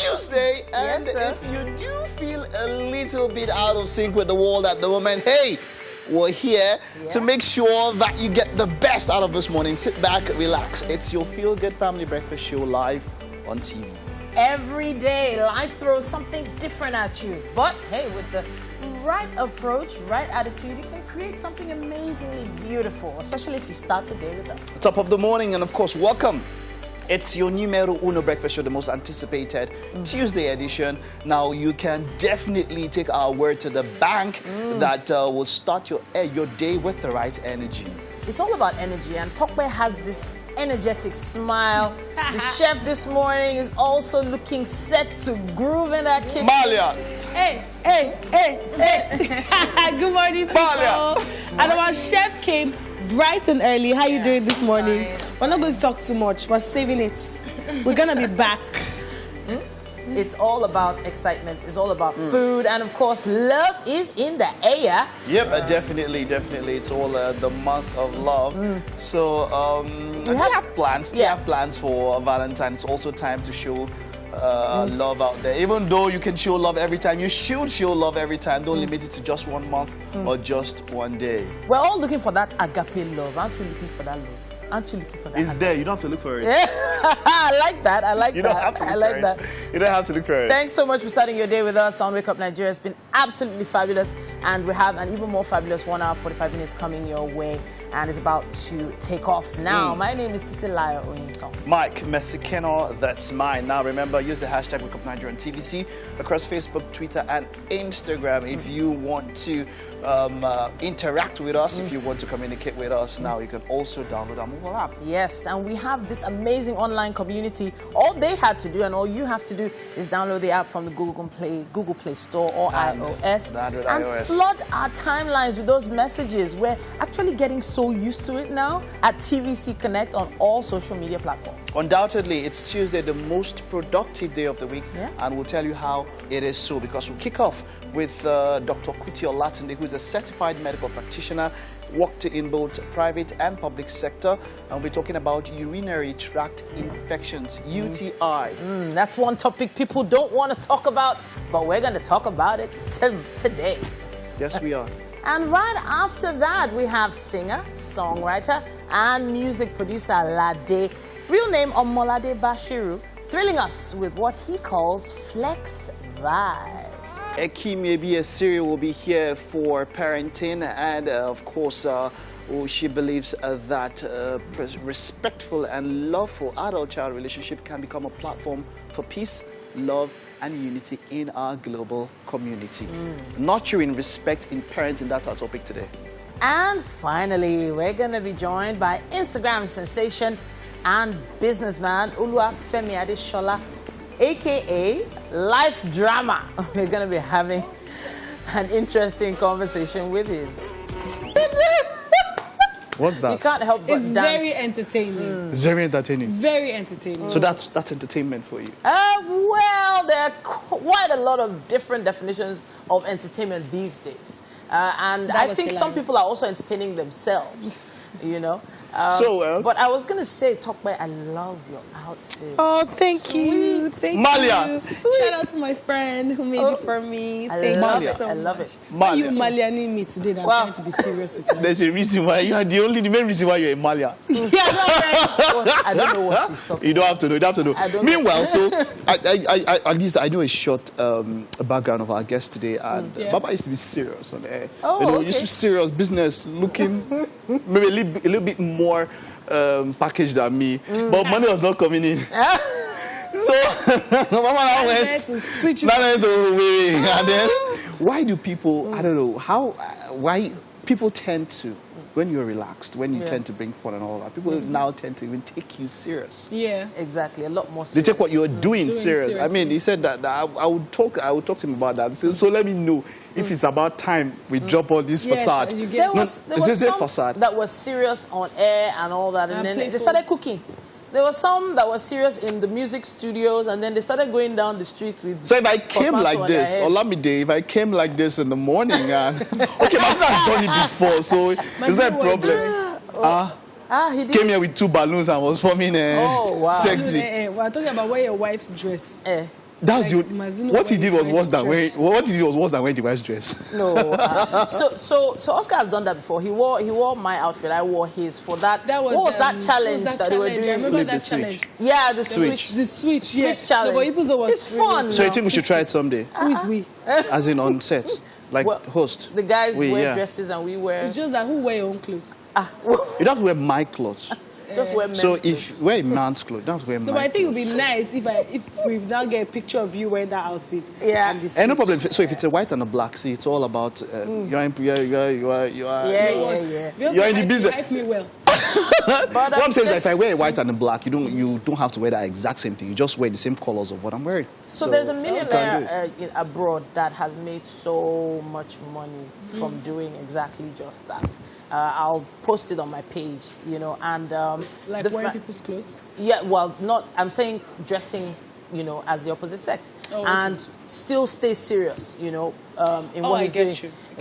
Tuesday, and Yes, if you do feel a little bit out of sync with the world at the moment, hey, we're here to make sure that you get the best out of this morning. Sit back, relax. It's your Feel Good Family Breakfast Show live on TV. Every day, life throws something different at you. But hey, with the right approach, right attitude, you can create something amazingly beautiful, especially if you start the day with us. Top of the morning, and of course, welcome. It's your numero uno breakfast show, the most anticipated Tuesday edition. Now, you can definitely take our word to the bank that will start your day with the right energy. It's all about energy, and Tokwe has this energetic smile. The chef this morning is also looking set to groove in that kitchen. Malia! Hey. Good morning, people. Malia. And our chef came bright and early. How you doing this morning? We're not going to talk too much. We're saving it. We're going to be back. It's all about excitement. It's all about food. And of course, love is in the air. Yep, definitely. It's all the month of love. So, we have plans. We have plans for Valentine's. It's also time to show love out there. Even though you can show love every time, you should show love every time. Don't limit it to just 1 month or just 1 day. We're all looking for that agape love. Aren't we looking for that love? Aren't you looking for that? It's there. You don't have to look for it. Yeah. I like that. You don't have to look for it. that. You don't have to look for it. Thanks so much for starting your day with us on Wake Up Nigeria. It's been absolutely fabulous. And we have an even more fabulous 1 hour, 45 minutes coming your way. And it's about to take off now. My name is Titilayo Onyisong. Mike Mesikeno, that's mine. Now remember, use the hashtag Wake Up Nigeria on TVC across Facebook, Twitter, and Instagram if you want to interact with us, if you want to communicate with us. Now you can also download our mobile app. Yes, and we have this amazing online community. All they had to do and all you have to do is download the app from the Google Play Store or iOS and flood our timelines with those messages. We're actually getting so used to it now at TVC Connect on all social media platforms. Undoubtedly, it's Tuesday, the most productive day of the week, and we'll tell you how it is so, because we'll kick off with Dr. Kuti Olatunde, who is a certified medical practitioner, worked in both private and public sector, and we'll be talking about urinary tract infections, UTI. That's one topic people don't want to talk about, but we're going to talk about it today. Yes, we are. And right after that, we have singer, songwriter, and music producer Lade, real name Omolade Bashiru, thrilling us with what he calls Flex Vibe. Eki maybe a Syria will be here for parenting, and of course, she believes that respectful and loveful adult-child relationship can become a platform for peace, love, and unity in our global community. Nurturing respect in parenting, that's our topic today. And finally, we're going to be joined by Instagram sensation and businessman Oluwafemi Adeshola, a.k.a. Lyfdramah. We're going to be having an interesting conversation with him. What's that? You can't help but It's dance. very entertaining. It's very entertaining. Very entertaining. So that's entertainment for you. Well, there are quite a lot of different definitions of entertainment these days. And I think some people are also entertaining themselves, you know. But I was going to say, Tokwe, I love your outfit. Oh, thank you. Thank Malia. you. Shout out to my friend who made it for me. Thank you so I love much. it. Why you Malianing me today that I'm trying to be serious with you? There's a reason why you are the main reason why you're a Malia. I don't know what she's talking You don't have to know. You don't have to know. I don't Meanwhile, know. so at least I know a short background of our guest today, and Baba used to be serious on air. Used to be serious business, looking maybe a little bit more packaged than me, but money was not coming in. So Mama went to switch. And then why do people? I don't know why people tend to. When you're relaxed, when you tend to bring fun and all that, people now tend to even take you serious. Yeah, exactly. A lot more serious. They take what you're doing serious. I mean, he said that I would talk to him about that. So let me know if it's about time we drop all this facade. There was some facade that was serious on air and all that, and then they started cooking. There were some that were serious in the music studios, and then they started going down the street with... So if I came like this, Olamide, if I came like this in the morning, and... okay, imagine I've done it before, so is that a problem? He did. Came here with 2 balloons and was forming wow. sexy. We're talking about wear your wife's dress. That's like, what he did was worse than when the wife's dress. No. So Oscar has done that before. He wore my outfit. I wore his for that. What was that challenge that they were doing? I remember that challenge. Yeah, the switch. The switch challenge. No, but it's fun. So you think we should try it someday? Who is we? As in on set, like host. The guys wear dresses and we wear. It's just that who wear your own clothes? You don't have to wear my clothes. Just wear men's so clothes. if wear a man's clothes, don't wear my No, but I think it would clothes. be nice if we now get a picture of you wearing that outfit. Yeah. And no problem. So if it's a white and a black, see, it's all about you're in the business. Hype me well. But what I'm saying is that if I wear a white and a black, you don't have to wear that exact same thing. You just wear the same colors of what I'm wearing. So there's a millionaire abroad that has made so much money from doing exactly just that. I'll post it on my page, and like wearing people's clothes. Yeah, well, I'm saying dressing, as the opposite sex, and still stay serious, in what he's doing.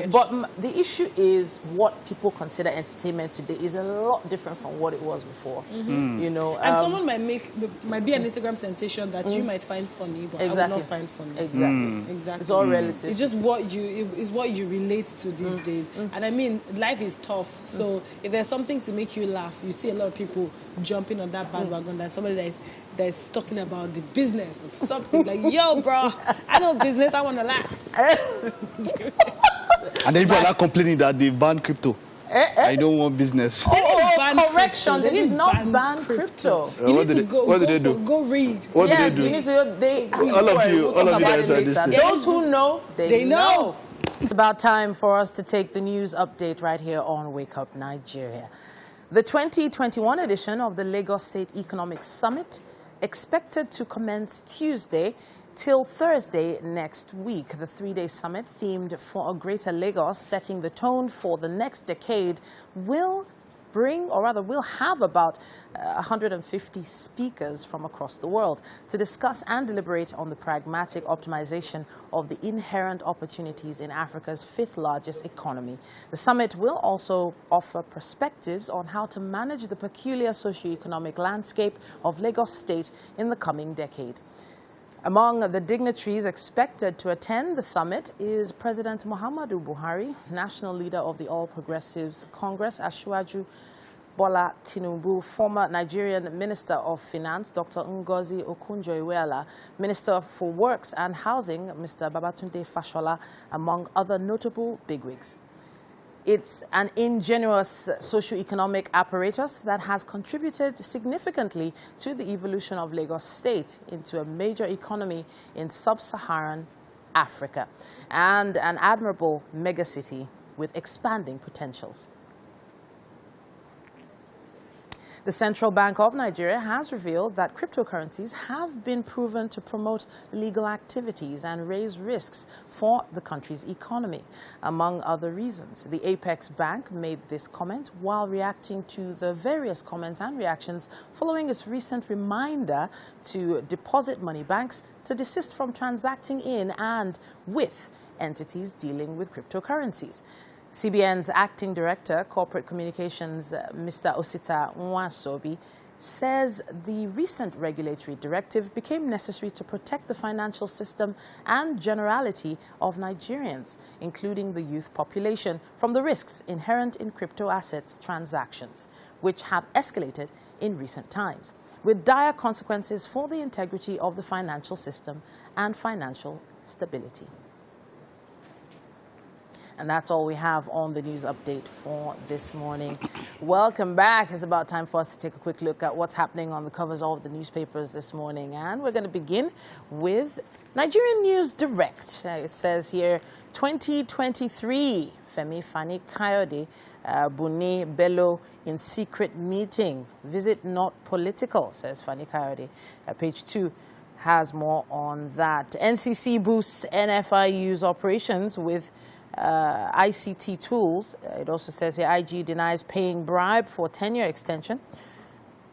But the issue is what people consider entertainment today is a lot different from what it was before. And someone might be an Instagram sensation that you might find funny, but I will not find funny. Exactly. It's all relative. It's just what you relate to these days. And I mean, life is tough. So if there's something to make you laugh, you see a lot of people jumping on that bandwagon. That somebody that's talking about the business of something like, yo, bro, I know business. I want to laugh. And then people are not complaining that they banned crypto. I don't want business. Correction, they did not ban crypto. What did they do? Go read. What did they do? You need to, all of you guys are this thing. Those who know, they know. It's about time for us to take the news update right here on Wake Up Nigeria. The 2021 edition of the Lagos State Economic Summit expected to commence Tuesday till Thursday next week. The three-day summit, themed for a greater Lagos, setting the tone for the next decade, will have about 150 speakers from across the world to discuss and deliberate on the pragmatic optimization of the inherent opportunities in Africa's fifth largest economy. The summit will also offer perspectives on how to manage the peculiar socio-economic landscape of Lagos State in the coming decade. Among the dignitaries expected to attend the summit is President Muhammadu Buhari, National Leader of the All Progressives Congress, Asiwaju Bola Tinubu, former Nigerian Minister of Finance, Dr. Ngozi Okonjo-Iweala, Minister for Works and Housing, Mr. Babatunde Fashola, among other notable bigwigs. It's an ingenuous socio-economic apparatus that has contributed significantly to the evolution of Lagos State into a major economy in sub-Saharan Africa and an admirable megacity with expanding potentials. The Central Bank of Nigeria has revealed that cryptocurrencies have been proven to promote illegal activities and raise risks for the country's economy. Among other reasons, the Apex Bank made this comment while reacting to the various comments and reactions following its recent reminder to deposit money banks to desist from transacting in and with entities dealing with cryptocurrencies. CBN's Acting Director, Corporate Communications, Mr. Osita Nwasobi, says the recent regulatory directive became necessary to protect the financial system and generality of Nigerians, including the youth population, from the risks inherent in crypto assets transactions, which have escalated in recent times, with dire consequences for the integrity of the financial system and financial stability. And that's all we have on the news update for this morning. Welcome back. It's about time for us to take a quick look at what's happening on the covers of the newspapers this morning. And we're going to begin with Nigerian News Direct. It says here, 2023, Femi Fani Kayode, Buni Bello in secret meeting. Visit not political, says Fani Kayode. Page 2 has more on that. NCC boosts NFIU's operations with ICT tools. It also says the IG denies paying bribe for tenure extension.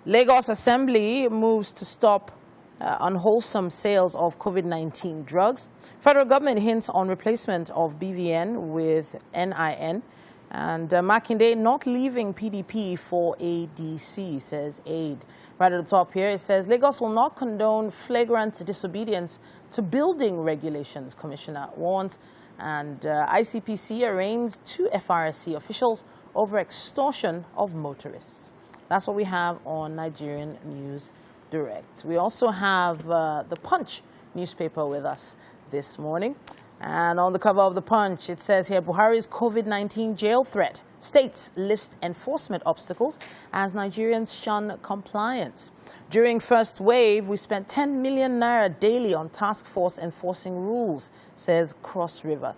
Lagos Assembly moves to stop unwholesome sales of COVID-19 drugs. Federal government hints on replacement of BVN with NIN. And Makinde not leaving PDP for ADC, says Aid. Right at the top here, it says, Lagos will not condone flagrant disobedience to building regulations, Commissioner warns. And ICPC arraigns 2 FRSC officials over extortion of motorists. That's what we have on Nigerian News Direct. We also have the Punch newspaper with us this morning. And on the cover of the Punch, it says here, Buhari's COVID-19 jail threat. States list enforcement obstacles as Nigerians shun compliance. During first wave, we spent 10 million naira daily on task force enforcing rules, says Cross River.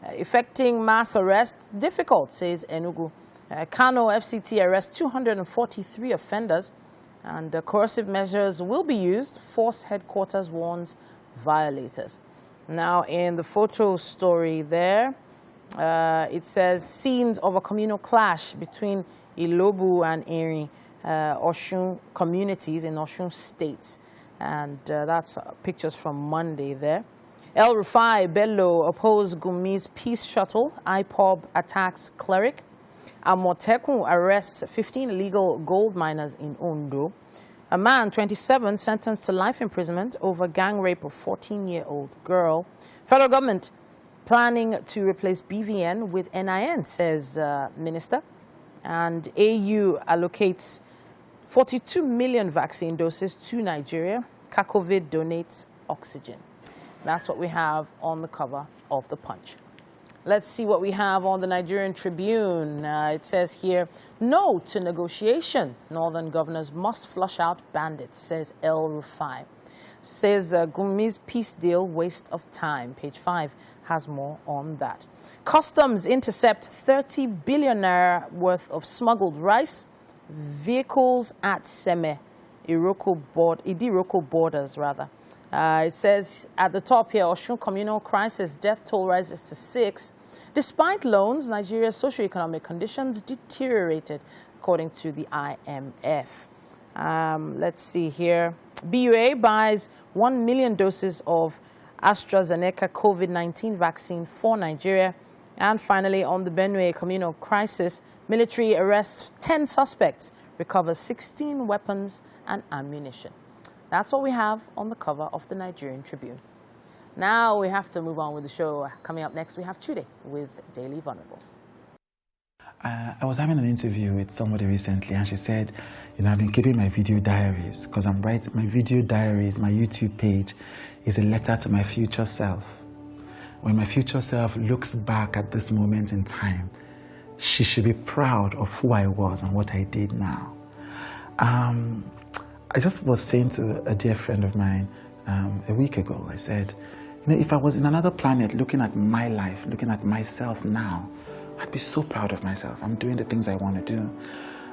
Effecting mass arrest, difficult, says Enugu. Kano FCT arrests 243 offenders, and coercive measures will be used, Force headquarters warns violators. Now, in the photo story there, it says scenes of a communal clash between Ilobu and Eri, Osun communities in Osun states. And that's pictures from Monday there. El Rufai Bello opposed Gumi's peace shuttle. IPOB attacks cleric. Amotekun arrests 15 illegal gold miners in Ondo. A man, 27, sentenced to life imprisonment over gang rape of 14-year-old girl. Federal government planning to replace BVN with NIN, says Minister. And AU allocates 42 million vaccine doses to Nigeria. Kakovid donates oxygen. That's what we have on the cover of the Punch. Let's see what we have on the Nigerian Tribune. It says here, no to negotiation. Northern governors must flush out bandits, says El Rufai. Says Gumi's peace deal, waste of time. Page 5 has more on that. Customs intercept 30 billion naira worth of smuggled rice. Vehicles at Seme, Idiroko borders, rather. It says at the top here, Osun communal crisis, death toll rises to 6. Despite loans, Nigeria's socioeconomic conditions deteriorated, according to the IMF. Let's see here. BUA buys 1 million doses of AstraZeneca COVID-19 vaccine for Nigeria. And finally, on the Benue communal crisis, military arrests 10 suspects, recovers 16 weapons and ammunition. That's what we have on the cover of the Nigerian Tribune. Now we have to move on with the show. Coming up next, we have Chude with Daily Vulnerables. I was having an interview with somebody recently, and she said, you know, I've been keeping my video diaries because I'm writing my video diaries. My YouTube page is a letter to my future self. When my future self looks back at this moment in time, she should be proud of who I was and what I did now. I just was saying to a dear friend of mine a week ago, I said, you know, if I was in another planet looking at my life, looking at myself now, I'd be so proud of myself. I'm doing the things I want to do.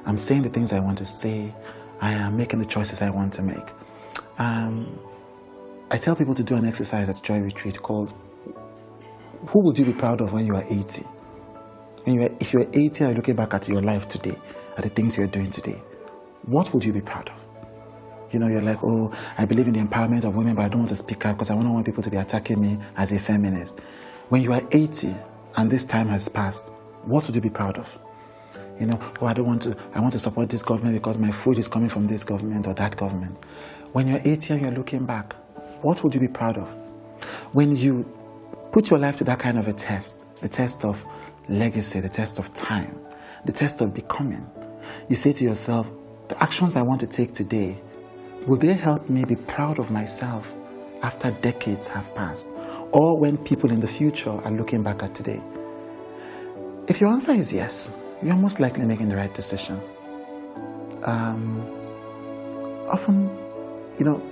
I'm saying the things I want to say. I am making the choices I want to make. I tell people to do an exercise at Joy Retreat called, who would you be proud of when you are 80? If you're 80 and you're looking back at your life today, at the things you're doing today, what would you be proud of? You know, you're like, oh, I believe in the empowerment of women, but I don't want to speak out because I don't want people to be attacking me as a feminist. When you are 80 and this time has passed, what would you be proud of? You know, oh, I want to support this government because my food is coming from this government or that government. When you're 80 and you're looking back, what would you be proud of? When you put your life to that kind of a test, the test of legacy, the test of time, the test of becoming, you say to yourself, the actions I want to take today, will they help me be proud of myself after decades have passed? Or when people in the future are looking back at today? If your answer is yes, you're most likely making the right decision. Often, you know,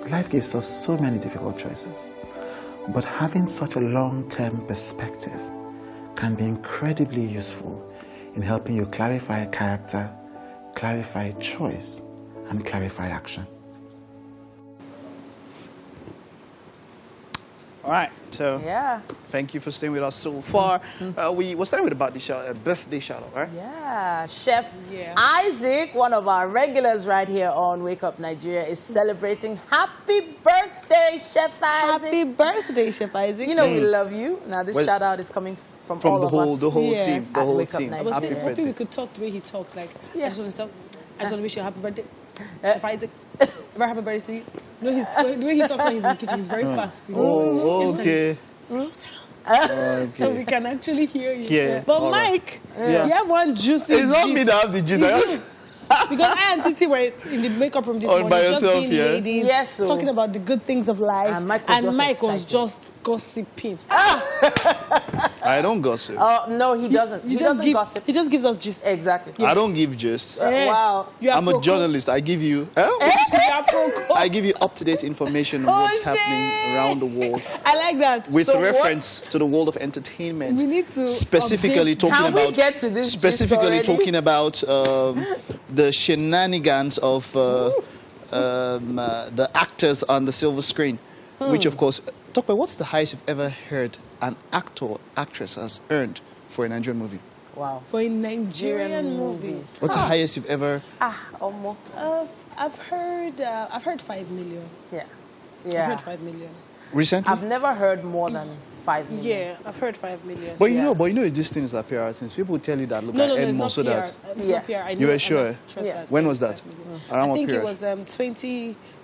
life gives us so many difficult choices. But having such a long-term perspective can be incredibly useful in helping you clarify character, clarify choice, and clarify action. All right, so yeah, thank you for staying with us so far. We started with about the birthday shout out, right? Yeah, Chef Isaac, one of our regulars right here on Wake Up Nigeria, is celebrating. Happy birthday, Chef Isaac! Happy birthday, Chef Isaac! You know we love you. Now this shout out is coming from the all whole of us. the whole Yes. team, the At whole Wake Up team. Nigeria. I was Happy hoping birthday. we could talk the way he talks. Like, Yeah. I just want to wish you a happy birthday. Chef Isaac, very happy birthday to you. You know, the way he talks when he's in the kitchen, he's very fast. He's Oh, okay. So we can actually hear you. Yeah, But all right. Mike, you have one juicy It's not me gist. that have the juice. I just, Because I and Titi were in the makeup room this All morning, by just yourself, being yeah? ladies, Yes, so- talking about the good things of life. And Mike was just gossiping. I don't gossip. No, he doesn't. He doesn't gossip. He just gives us gist. Exactly. I don't give gist. Wow. You are I'm a pro-co. journalist. I give you. You are pro-co. I give you up-to-date information on what's happening around the world, I like that. with So reference to the world of entertainment. We need to specifically update. talking Can we about get to this gist specifically already? talking about the shenanigans of the actors on the silver screen, which of course, talk about what's the highest you've ever heard an actor or actress has earned for a Nigerian movie? Wow. For a Nigerian movie. What's the highest you've ever? Almost. I've heard 5 million. Yeah. I've Yeah. heard 5 million. Recently? I've never heard more than 5 million. Yeah, I've heard 5 million. But you Yeah. know, these things are PR things. People tell you that, look, No, I it's earn more not so PR. that. It's Yeah. not PR. I know, You were and sure? I trust Yeah. that. When was that? 5 million. Around I what think period? it was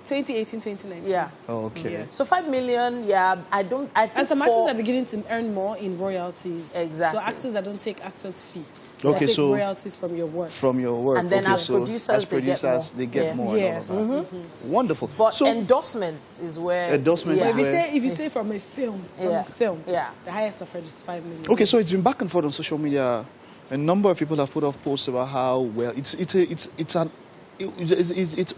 2018, 2019. Yeah. Oh, okay. Yeah. So 5 million, yeah, I think And some actors for- are beginning to earn more in royalties. Exactly. So actors that don't take actors' fee. Okay, they take so- royalties from your work. From your work. And then okay, as so producers, as they get producers, more. they get Yeah. more. Yes. And all of that. Wonderful. But So, endorsements is where... Endorsements So is if you where- say from a film, Yeah. the highest I've heard is 5 million. okay, so it's been back and forth on social media. A number of people have put up posts about how well it's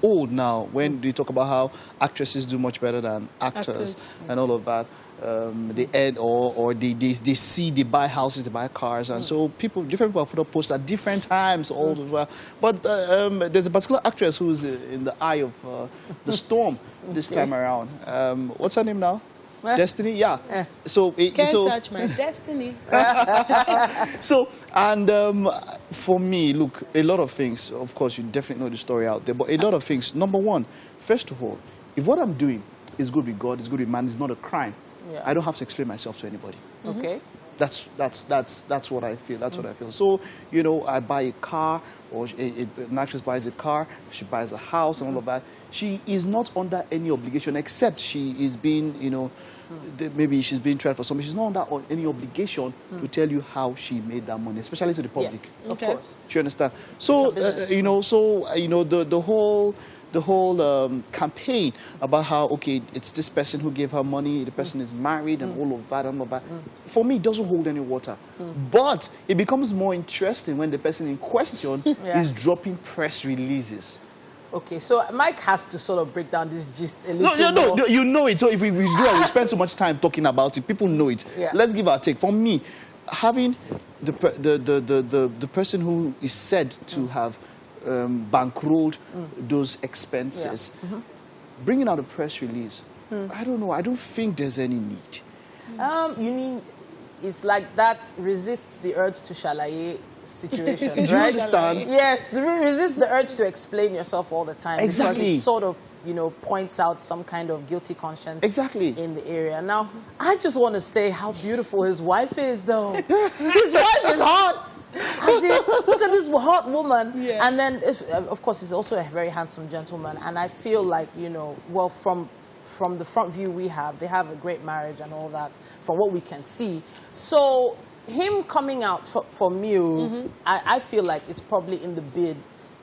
old now when they talk about how actresses do much better than actors. And all of that. They add or they see, they buy houses, they buy cars, and so different people have put up posts at different times all as well. But there's a particular actress who's in the eye of the storm this time around. What's her name now? Destiny, yeah. So Can't touch my destiny. So, and for me, look, a lot of things, of course, you definitely know the story out there, but a lot of things. Number one, first of all, if what I'm doing is good with God, is good with man, it's not a crime, I don't have to explain myself to anybody. Okay. That's what I feel. That's what I feel. So, I buy a car, or an actress buys a car, she buys a house and all of that. She is not under any obligation, except she is being, maybe she's being tried for something. She's not under any obligation to tell you how she made that money, especially to the public. Yeah, of Okay. course. Do you understand? So, the whole campaign about how, okay, it's this person who gave her money, the person is married and all of that and all of that. For me, it doesn't hold any water. But it becomes more interesting when the person in question is dropping press releases. Okay, so Mike has to sort of break down this gist a little No, more. you know it. So if we do it, we spend so much time talking about it, people know it. Yeah. Let's give our take. For me, having the person who is said to have bankrolled those expenses, bringing out a press release, I don't know. I don't think there's any need. You mean it's like that resist the urge to shalaye situation, Do you right? understand? Yes, resist the urge to explain yourself all the time. Exactly. Because it sort of, points out some kind of guilty conscience Exactly. in the area. Now, I just want to say how beautiful his wife is, though. His wife is hot. I see, look at this hot woman. Yeah. And then, of course, he's also a very handsome gentleman. And I feel like, well, from the front view we have, they have a great marriage and all that, from what we can see. So him coming out for Mew, I feel like it's probably in the bid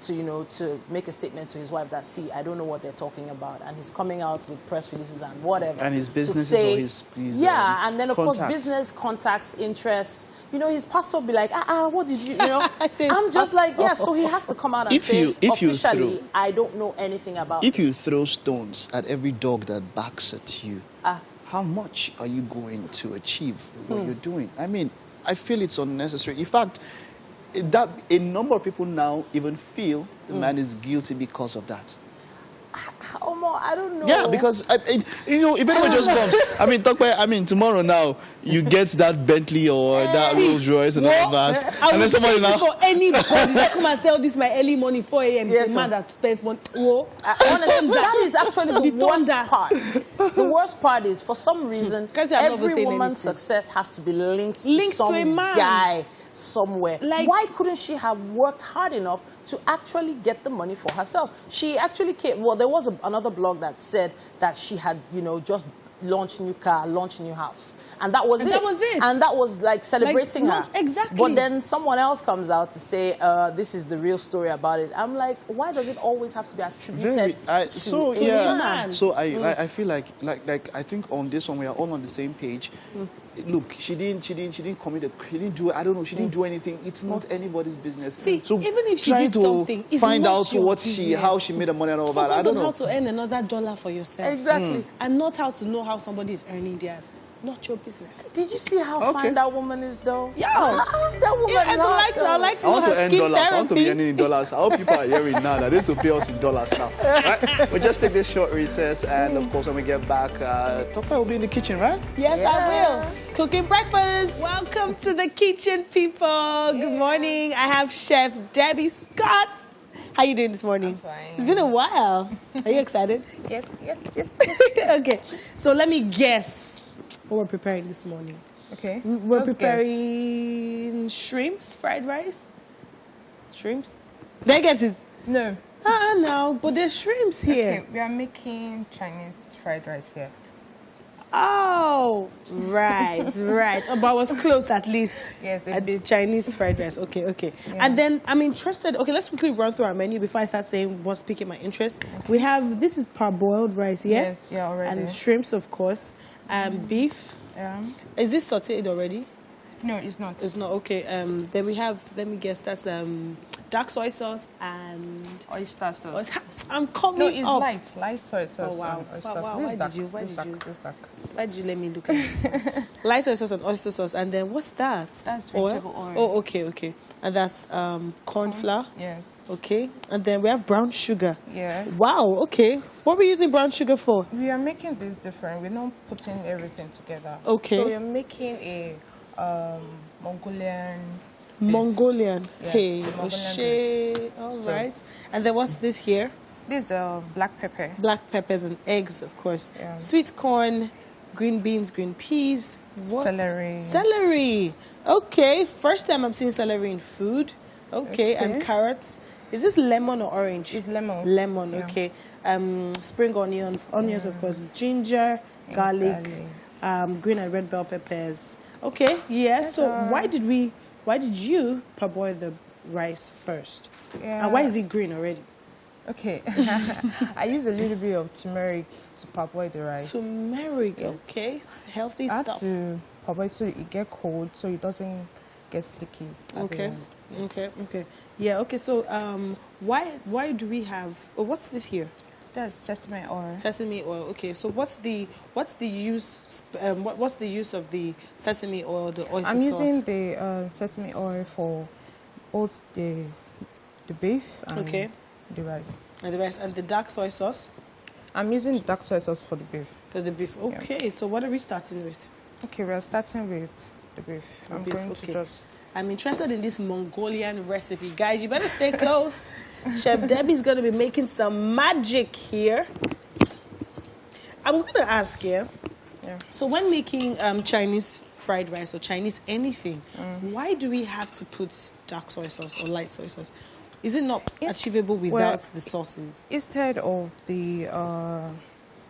to make a statement to his wife that, see, I don't know what they're talking about. And he's coming out with press releases and whatever. And his to businesses say, or his yeah, and then, of course, contacts. business contacts, interests. His pastor will be like, what did you, I say his I'm just like, pastor. yeah, so he has to come out and If say, you officially, throw- I don't know anything about If it. you throw stones at every dog that barks at you, how much are you going to achieve what you're doing? I mean, I feel it's unnecessary. In fact, that a number of people now even feel the man is guilty because of that. I don't know. Yeah, because if anyone just comes, tomorrow now you get that Bentley or that Rolls Royce and all that, and then somebody now for anybody that come and sell this my early morning 4 a.m. Yes, a man that spends money. Honestly, that is actually the worst part. The worst part is for some reason every woman's success has to be linked to some a man. Guy somewhere. Like, why couldn't she have worked hard enough to actually get the money for herself? She actually came. Well, there was another blog that said that she had, just launched new car, launched new house, and that was it. And that was like celebrating her. Exactly. But then someone else comes out to say this is the real story about it. I'm like, why does it always have to be attributed to a man? So I feel like I think on this one we are all on the same page. Look, she didn't commit she didn't do anything. It's not anybody's business. See, so even if she did something, it's find not out how she made the money and all that. I don't know how to earn another dollar for yourself. Exactly. And not how to know how somebody is earning theirs. Not your business. Did you see how fine that woman is, though? Yeah. That woman I like to I want know to her earn skin dollars. therapy. I want to be earning in dollars. I hope people are hearing now that this will pay us in dollars now. Right? We'll just take this short recess, and of course, when we get back, Topa will be in the kitchen, right? Yes, I will. Cooking breakfast. Welcome to the kitchen, people. Good morning. I have Chef Debbie Scott. How you doing this morning? I'm fine. It's been a while. Are you excited? Yes. Okay. So let me guess what we're preparing this morning. Okay. We're preparing shrimps, fried rice. Shrimps? Did I get it? No. No, but there's shrimps here. Okay, we are making Chinese fried rice here. Oh, right. Oh, but I was close at least. Yes, a bit. Chinese fried rice. Okay. Yeah. And then I'm interested. Okay, let's quickly run through our menu before I start saying what's piquing my interest. We have, this is parboiled rice, yeah? Yes, yeah, already. And shrimps, of course. Beef. Yeah. Is this sauteed already? No, it's not. It's not, okay. Then we have, let me guess, that's dark soy sauce and oyster sauce. I'm coming No, it's up. light soy sauce. Oh, wow. And oyster Wow. sauce. Why did you let me look at this? Light soy sauce and oyster sauce. And then what's that? That's vegetable oil. Oh, okay. And that's corn flour. Yes. Okay. And then we have brown sugar. Yes. Wow, okay. What are we using brown sugar for? We are making this different. We're not putting everything together. Okay. So we're making a Mongolian. Mongolian. Yes, Hey, Mongolian all right. And then what's this here? This is black pepper. Black peppers and eggs, of course. Yeah. Sweet corn, green beans, green peas. Celery. Okay. First time I'm seeing celery in food. Okay. And carrots. Is this lemon or orange? It's lemon. Lemon, yeah. Okay. Spring onions, of course. Ginger, garlic, green and red bell peppers. Okay. Yeah. So why did you parboil the rice first? Yeah. And why is it green already? Okay. I use a little bit of turmeric to parboil the rice. Turmeric. Yes. Okay. It's healthy I stuff. have to parboil so it get cold so it doesn't get sticky. Okay. Okay. Yeah. Okay. So why do we have? Oh, what's this here? That's sesame oil. Sesame oil. Okay. So what's the use? What's the use of the sesame oil? The oyster sauce. I'm using the sesame oil for both the beef and the rice. And the rice and the dark soy sauce. I'm using dark soy sauce for the beef. For the beef. Okay. Yeah. So what are we starting with? Okay, we're starting with the beef. I'm interested in this Mongolian recipe. Guys, you better stay close. Chef Debbie's going to be making some magic here. I was going to ask you, so when making Chinese fried rice or Chinese anything, why do we have to put dark soy sauce or light soy sauce? Is it not achievable without the sauces? Instead of the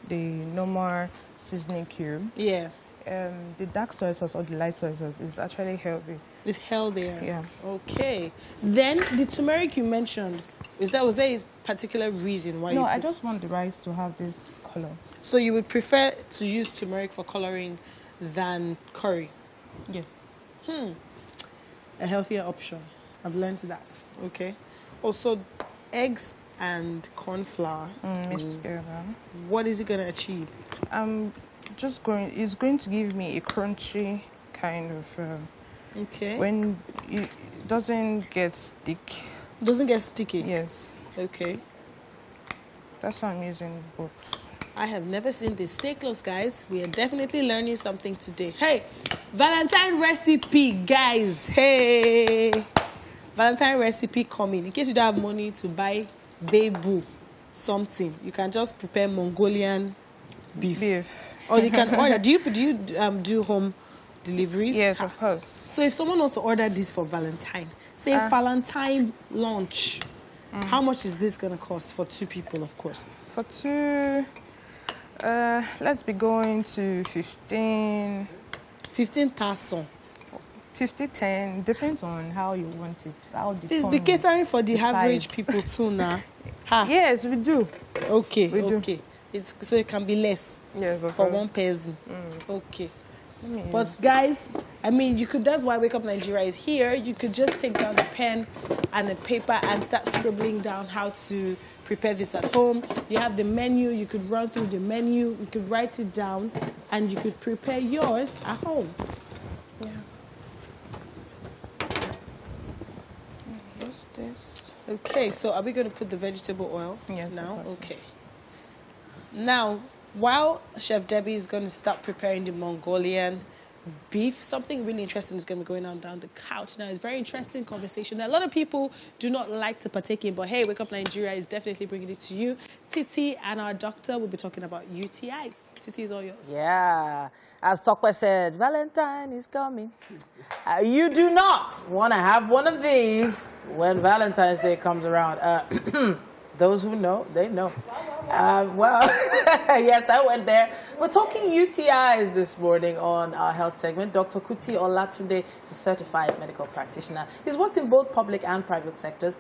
normal seasoning cube, the dark soy sauce or the light soy sauce is actually healthy. It's healthier. Yeah. Okay. Then the turmeric you mentioned, was there a particular reason why? No, I just want the rice to have this color. So you would prefer to use turmeric for coloring than curry? Yes. A healthier option. I've learned that. Okay. Also, eggs and corn flour mixed together. What is it going to achieve? It's going to give me a crunchy kind of. Okay. When it doesn't get sticky. Doesn't get sticky. Yes. Okay. That's why I'm using both. I have never seen this. Stay close, guys. We are definitely learning something today. Hey, Valentine recipe, guys. Hey, Valentine recipe coming. In case you don't have money to buy babu something, you can just prepare Mongolian beef. Or you can order. Do you do home deliveries? Yes, of course. So if someone wants to order this for Valentine, say Valentine lunch, how much is this going to cost for 2 people, of course? For 2, let's be going to 15. 15,000. 50, 10, depends on how you want it. Please be catering for the average people too now. Yes, we do. Okay, we do. Okay. So it can be less for one person. Okay. But guys, I mean, you could. That's why Wake Up Nigeria is here. You could just take down a pen and a paper and start scribbling down how to prepare this at home. You have the menu. You could run through the menu. You could write it down, and you could prepare yours at home. Yeah. What's this? Okay, so are we going to put the vegetable oil now? Okay. Okay. Now, while Chef Debbie is going to start preparing the Mongolian beef, something really interesting is going to be going on down the couch. Now, it's a very interesting conversation that a lot of people do not like to partake in, but hey, Wake Up Nigeria is definitely bringing it to you. Titi and our doctor will be talking about UTIs. Titi is all yours. Yeah. As Tokwe said, Valentine is coming. You do not want to have one of these when Valentine's Day comes around. Those who know, they know. Well, yes, I went there. We're talking UTIs this morning on our health segment. Dr. Kuti Olatunde is a certified medical practitioner. He's worked in both public and private sectors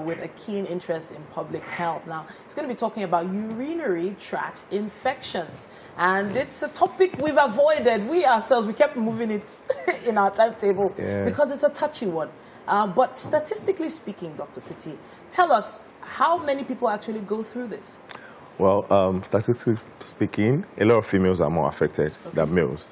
with a keen interest in public health. Now, he's going to be talking about urinary tract infections. And it's a topic we've avoided. We ourselves, we kept moving it in our timetable because it's a touchy one. But statistically speaking, Dr. Kuti, tell us, how many people actually go through this? Well, statistically speaking, a lot of females are more affected than males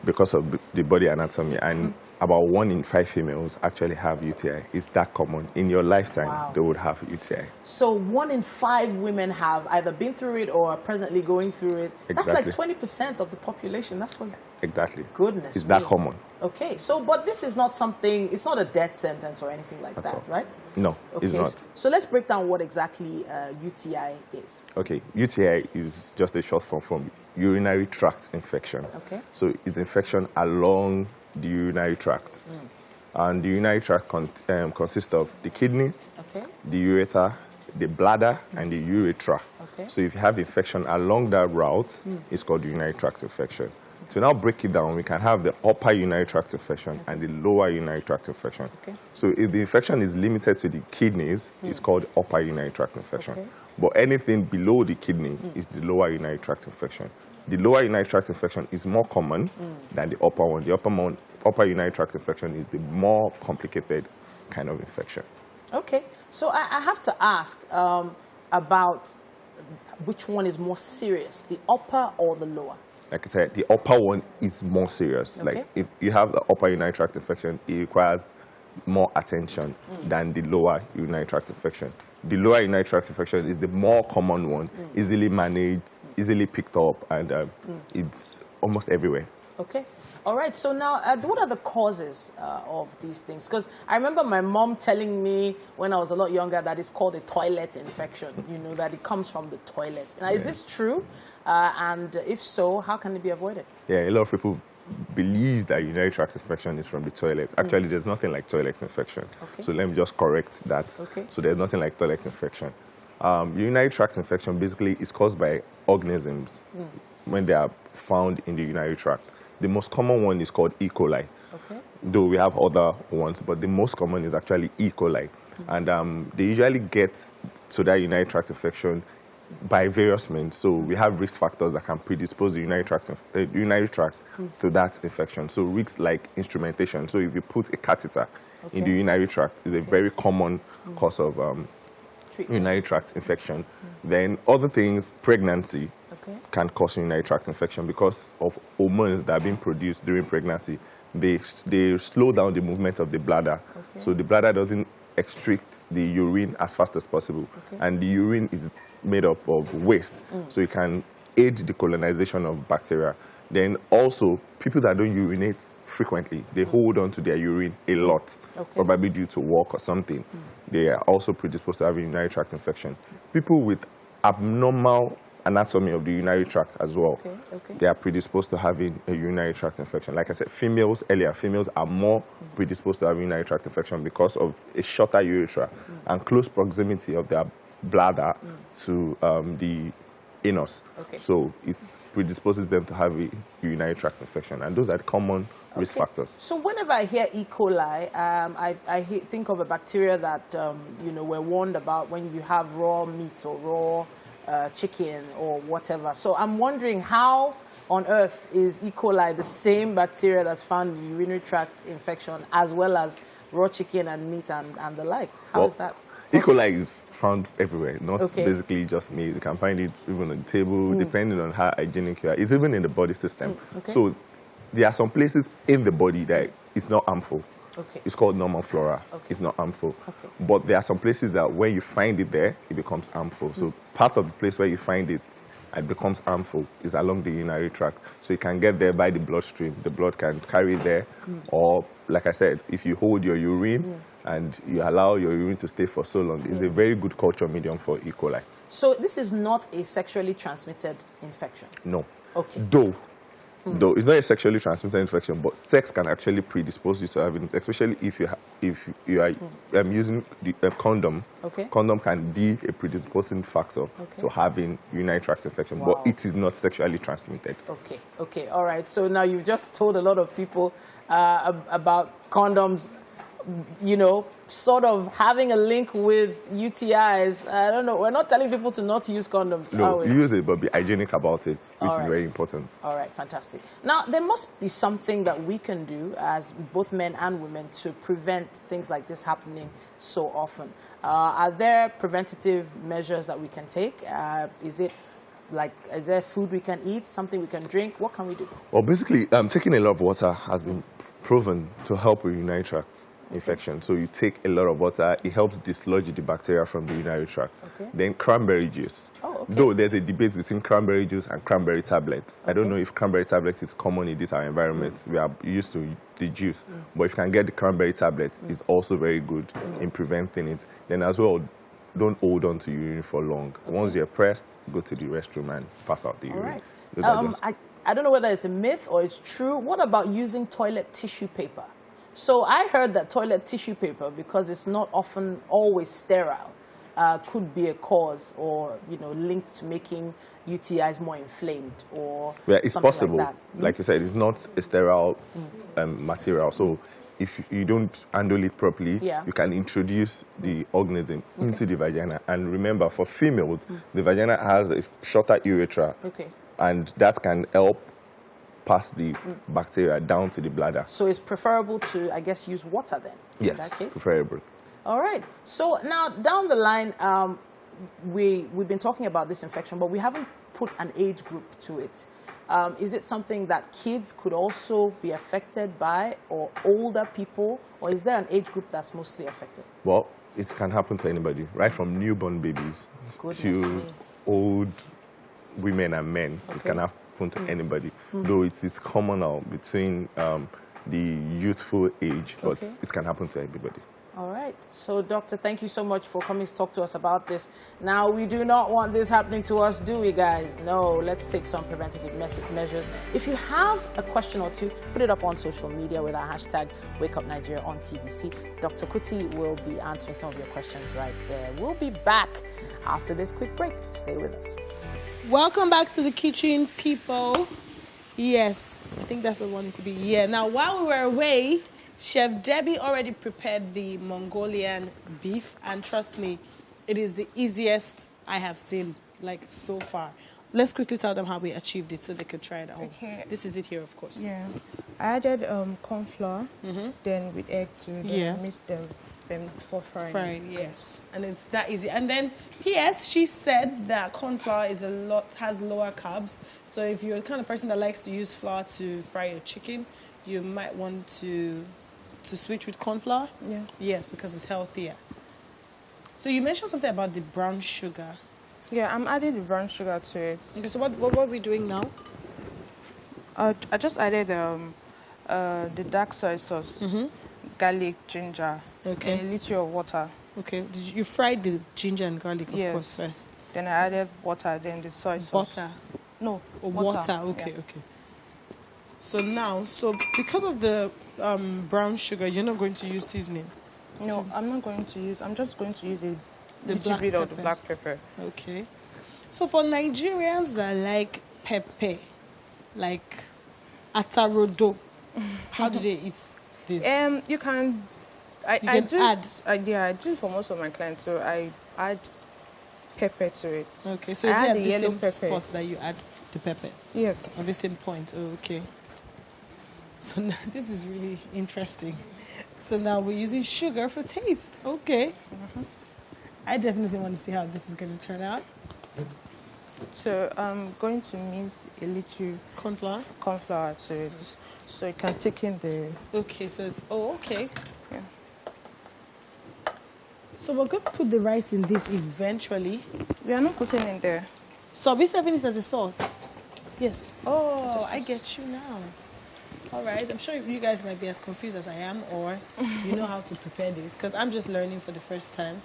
because of the body anatomy. And about 1 in 5 females actually have UTI. It's that common. In your lifetime, they would have UTI. So 1 in 5 women have either been through it or are presently going through it. Exactly. That's like 20% of the population. That's what... Exactly. Goodness. It's that common. Okay. So, but this is not something, it's not a death sentence or anything like that, right? No, it's not. So let's break down what exactly UTI is. Okay. UTI is just a short form from urinary tract infection. Okay. So it's infection along the urinary tract. And the urinary tract consists of the kidney, the ureter, the bladder, and the urethra. Okay. So if you have infection along that route, it's called urinary tract infection. To now break it down, we can have the upper urinary tract infection and the lower urinary tract infection. Okay. So if the infection is limited to the kidneys, it's called upper urinary tract infection. Okay. But anything below the kidney is the lower urinary tract infection. The lower urinary tract infection is more common than the upper one. The upper urinary tract infection is the more complicated kind of infection. Okay. So I have to ask about which one is more serious, the upper or the lower? Like I said, the upper one is more serious. Okay. Like if you have the upper urinary tract infection, it requires more attention than the lower urinary tract infection. The lower urinary tract infection is the more common one, easily managed, easily picked up, and it's almost everywhere. Okay. All right. So now, what are the causes of these things? Because I remember my mom telling me when I was a lot younger that it's called a toilet infection, you know, that it comes from the toilet. Now, is this true? And if so, how can it be avoided? Yeah, a lot of people believe that urinary tract infection is from the toilet. Actually, there's nothing like toilet infection. Okay. So let me just correct that. Okay. So there's nothing like toilet infection. Urinary tract infection basically is caused by organisms when they are found in the urinary tract. The most common one is called E. coli. Okay. Though we have other ones, but the most common is actually E. coli. And they usually get to that urinary tract infection by various means. So we have risk factors that can predispose the urinary tract to that infection. So risks like instrumentation. So if you put a catheter in the urinary tract, is a very common cause of urinary tract infection. Then other things, pregnancy can cause urinary tract infection because of hormones that are being produced during pregnancy. They slow down the movement of the bladder. So the bladder doesn't extract the urine as fast as possible. And the urine is made up of waste, so it can aid the colonization of bacteria. Then also, people that don't urinate frequently, they hold on to their urine a lot, probably due to work or something. They are also predisposed to having urinary tract infection. People with abnormal anatomy of the urinary tract as well, they are predisposed to having a urinary tract infection. Like I said, females are more predisposed to having urinary tract infection because of a shorter urethra and close proximity of their bladder to the anus. So it predisposes them to have a urinary tract infection, and those are the common risk factors. So whenever I hear E. coli, I think of a bacteria that you know, we're warned about when you have raw meat or raw chicken or whatever. So I'm wondering, how on earth is E. coli the same bacteria that's found in urinary tract infection as well as raw chicken and meat and the like? How is that? E. coli is found everywhere, not basically just meat. You can find it even on the table, depending on how hygienic you are. It's even in the body system. So there are some places in the body that it's not harmful. It's called normal flora. It's not harmful. But there are some places that when you find it there, it becomes harmful. So part of the place where you find it, it becomes harmful is along the urinary tract. So you can get there by the bloodstream. The blood can carry there. Or, like I said, if you hold your urine and you allow your urine to stay for so long, it's a very good culture medium for E. coli. So this is not a sexually transmitted infection? No. Though it's not a sexually transmitted infection, but sex can actually predispose you to having it, especially if you are using the condom. Condom can be a predisposing factor to having urinary tract infection, but it is not sexually transmitted. All right. So now you've just told a lot of people about condoms, you know, sort of having a link with UTIs. I don't know. We're not telling people to not use condoms. No, use it, but be hygienic about it, which is very important. All right, fantastic. Now, there must be something that we can do as both men and women to prevent things like this happening so often. Are there preventative measures that we can take? Is there food we can eat, something we can drink? What can we do? Well, basically, taking a lot of water has been proven to help with urinary tract infection. So you take a lot of water, it helps dislodge the bacteria from the urinary tract. Then cranberry juice. Though there's a debate between cranberry juice and cranberry tablets. I don't know if cranberry tablets is common in this our environment. We are used to the juice. But if you can get the cranberry tablets, it's also very good in preventing it. Then as well, don't hold on to urine for long. Once you're pressed, go to the restroom and pass out the urine. I don't know whether it's a myth or it's true. What about using toilet tissue paper? So I heard that toilet tissue paper, because it's not often always sterile, could be a cause or, you know, linked to making UTIs more inflamed or it's possible. Like you said, it's not a sterile material. So if you don't handle it properly, you can introduce the organism into the vagina. And remember, for females, the vagina has a shorter urethra, and that can help pass the bacteria down to the bladder. So it's preferable to, I guess, use water then? Yes, preferable. All right. So now down the line, we've been talking about this infection, but we haven't put an age group to it. Is it something that kids could also be affected by, or older people, or is there an age group that's mostly affected? Well, it can happen to anybody, right from newborn babies to old women and men. It can happen to anybody, though it is common now between the youthful age, but it can happen to everybody. All right. So, Doctor, thank you so much for coming to talk to us about this. Now, we do not want this happening to us, do we, guys? No, let's take some preventative measures. If you have a question or two, put it up on social media with our hashtag WakeUpNigeria on TVC. Dr. Kuti will be answering some of your questions right there. We'll be back after this quick break. Stay with us. Welcome back to the kitchen, people. Yes, I think that's what we wanted to be. Yeah, now while we were away, Chef Debbie already prepared the Mongolian beef, and trust me, it is the easiest I have seen, like, so far. Let's quickly tell them how we achieved it so they could try it at home. This is it here, of course. Yeah, I added corn flour, then with egg to mix them before frying. Yes, and it's that easy. And then, P.S., she said that corn flour has lower carbs. So if you're the kind of person that likes to use flour to fry your chicken, you might want to switch with corn flour. Yeah. Yes, because it's healthier. So you mentioned something about the brown sugar. Yeah, I'm adding the brown sugar to it. Okay, so what are we doing now? I just added the dark soy sauce, garlic, ginger, and a little of water. Okay, you fried the ginger and garlic, of course, first? Then I added water, then the soy sauce. Butter? No, water. Okay, okay. So now, because of the brown sugar, you're not going to use seasoning? No, I'm not going to use. I'm just going to use the little bit of the black pepper. Okay. So for Nigerians that like pepper, like atarodo, how do they eat this? You can. I do for most of my clients. So I add pepper to it. Okay, so is it at the same spot that you add the pepper? Yes. At the same point. Oh, okay. So now, this is really interesting. So now we're using sugar for taste. Okay. I definitely want to see how this is going to turn out. So I'm going to mix a little corn flour to it, so you can take in the. Okay, so it's okay. Yeah. So we're going to put the rice in this eventually. We are not putting in there. So are we serving this as a sauce? Yes. Oh, I get you now. All right, I'm sure you guys might be as confused as I am, or you know how to prepare this, because I'm just learning for the first time.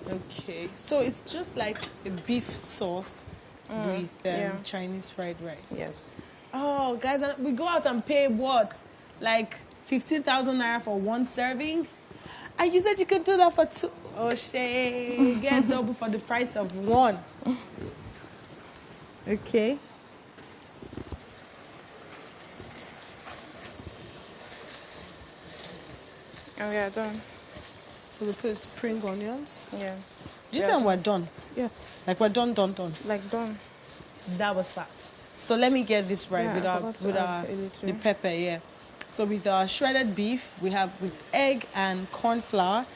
Okay, so it's just like a beef sauce with Chinese fried rice. Yes. Oh, guys, we go out and pay what? Like 15,000 naira for one serving? And you said you could do that for two. Oh, shey. Get double for the price of one. Okay. And we are done. So we put spring onions? Yeah. Did you say we're done? Yes. Like we're done? Like done. That was fast. So let me get this right with the pepper, yeah. So with our shredded beef, we have with egg and corn flour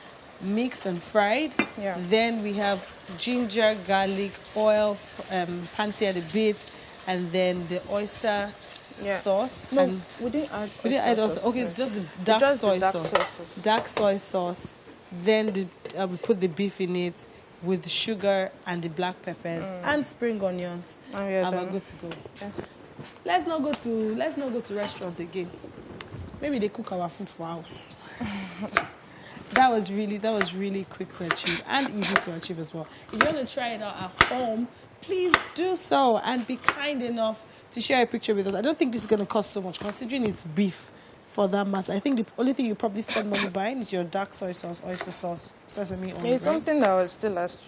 mixed and fried. Yeah. Then we have ginger, garlic, oil, pan-seared a bit, and then the oyster sauce. No, we didn't add also. Okay, it's just the dark soy sauce. Dark soy sauce. Then we put the beef in it with sugar and the black peppers and spring onions. And we're good to go. Yeah. Let's not go to restaurants again. Maybe they cook our food for house. That was really quick to achieve and easy to achieve as well. If you want to try it out at home, please do so and be kind enough to share a picture with us. I don't think this is going to cost so much, considering it's beef for that matter. I think the only thing you probably spend money buying is your dark soy sauce, oyster sauce, sesame oil. It's something that will still last,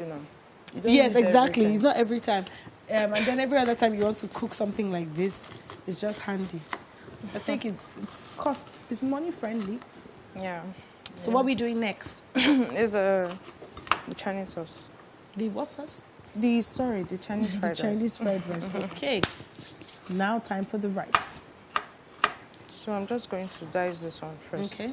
Yes, exactly. It's not every time. And then every other time you want to cook something like this, it's just handy. I think it's money friendly. Yeah. So what are we doing next? Is the Chinese sauce. The what sauce? The Chinese fried rice. The Chinese fried rice. Okay. Now time for the rice. So I'm just going to dice this one first. Okay.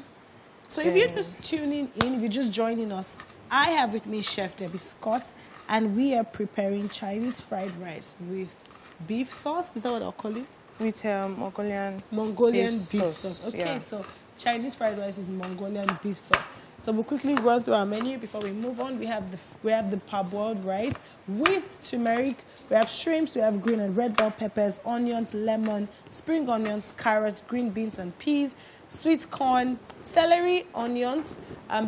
So if you're just tuning in, if you're just joining us, I have with me Chef Debbie Scott, and we are preparing Chinese fried rice with beef sauce. Is that what I'll call it? With Mongolian beef sauce. Okay, so Chinese fried rice with Mongolian beef sauce. So we'll quickly run through our menu before we move on. We have the parboiled rice with turmeric. We have shrimps, we have green and red bell peppers, onions, lemon, spring onions, carrots, green beans and peas, sweet corn, celery, onions,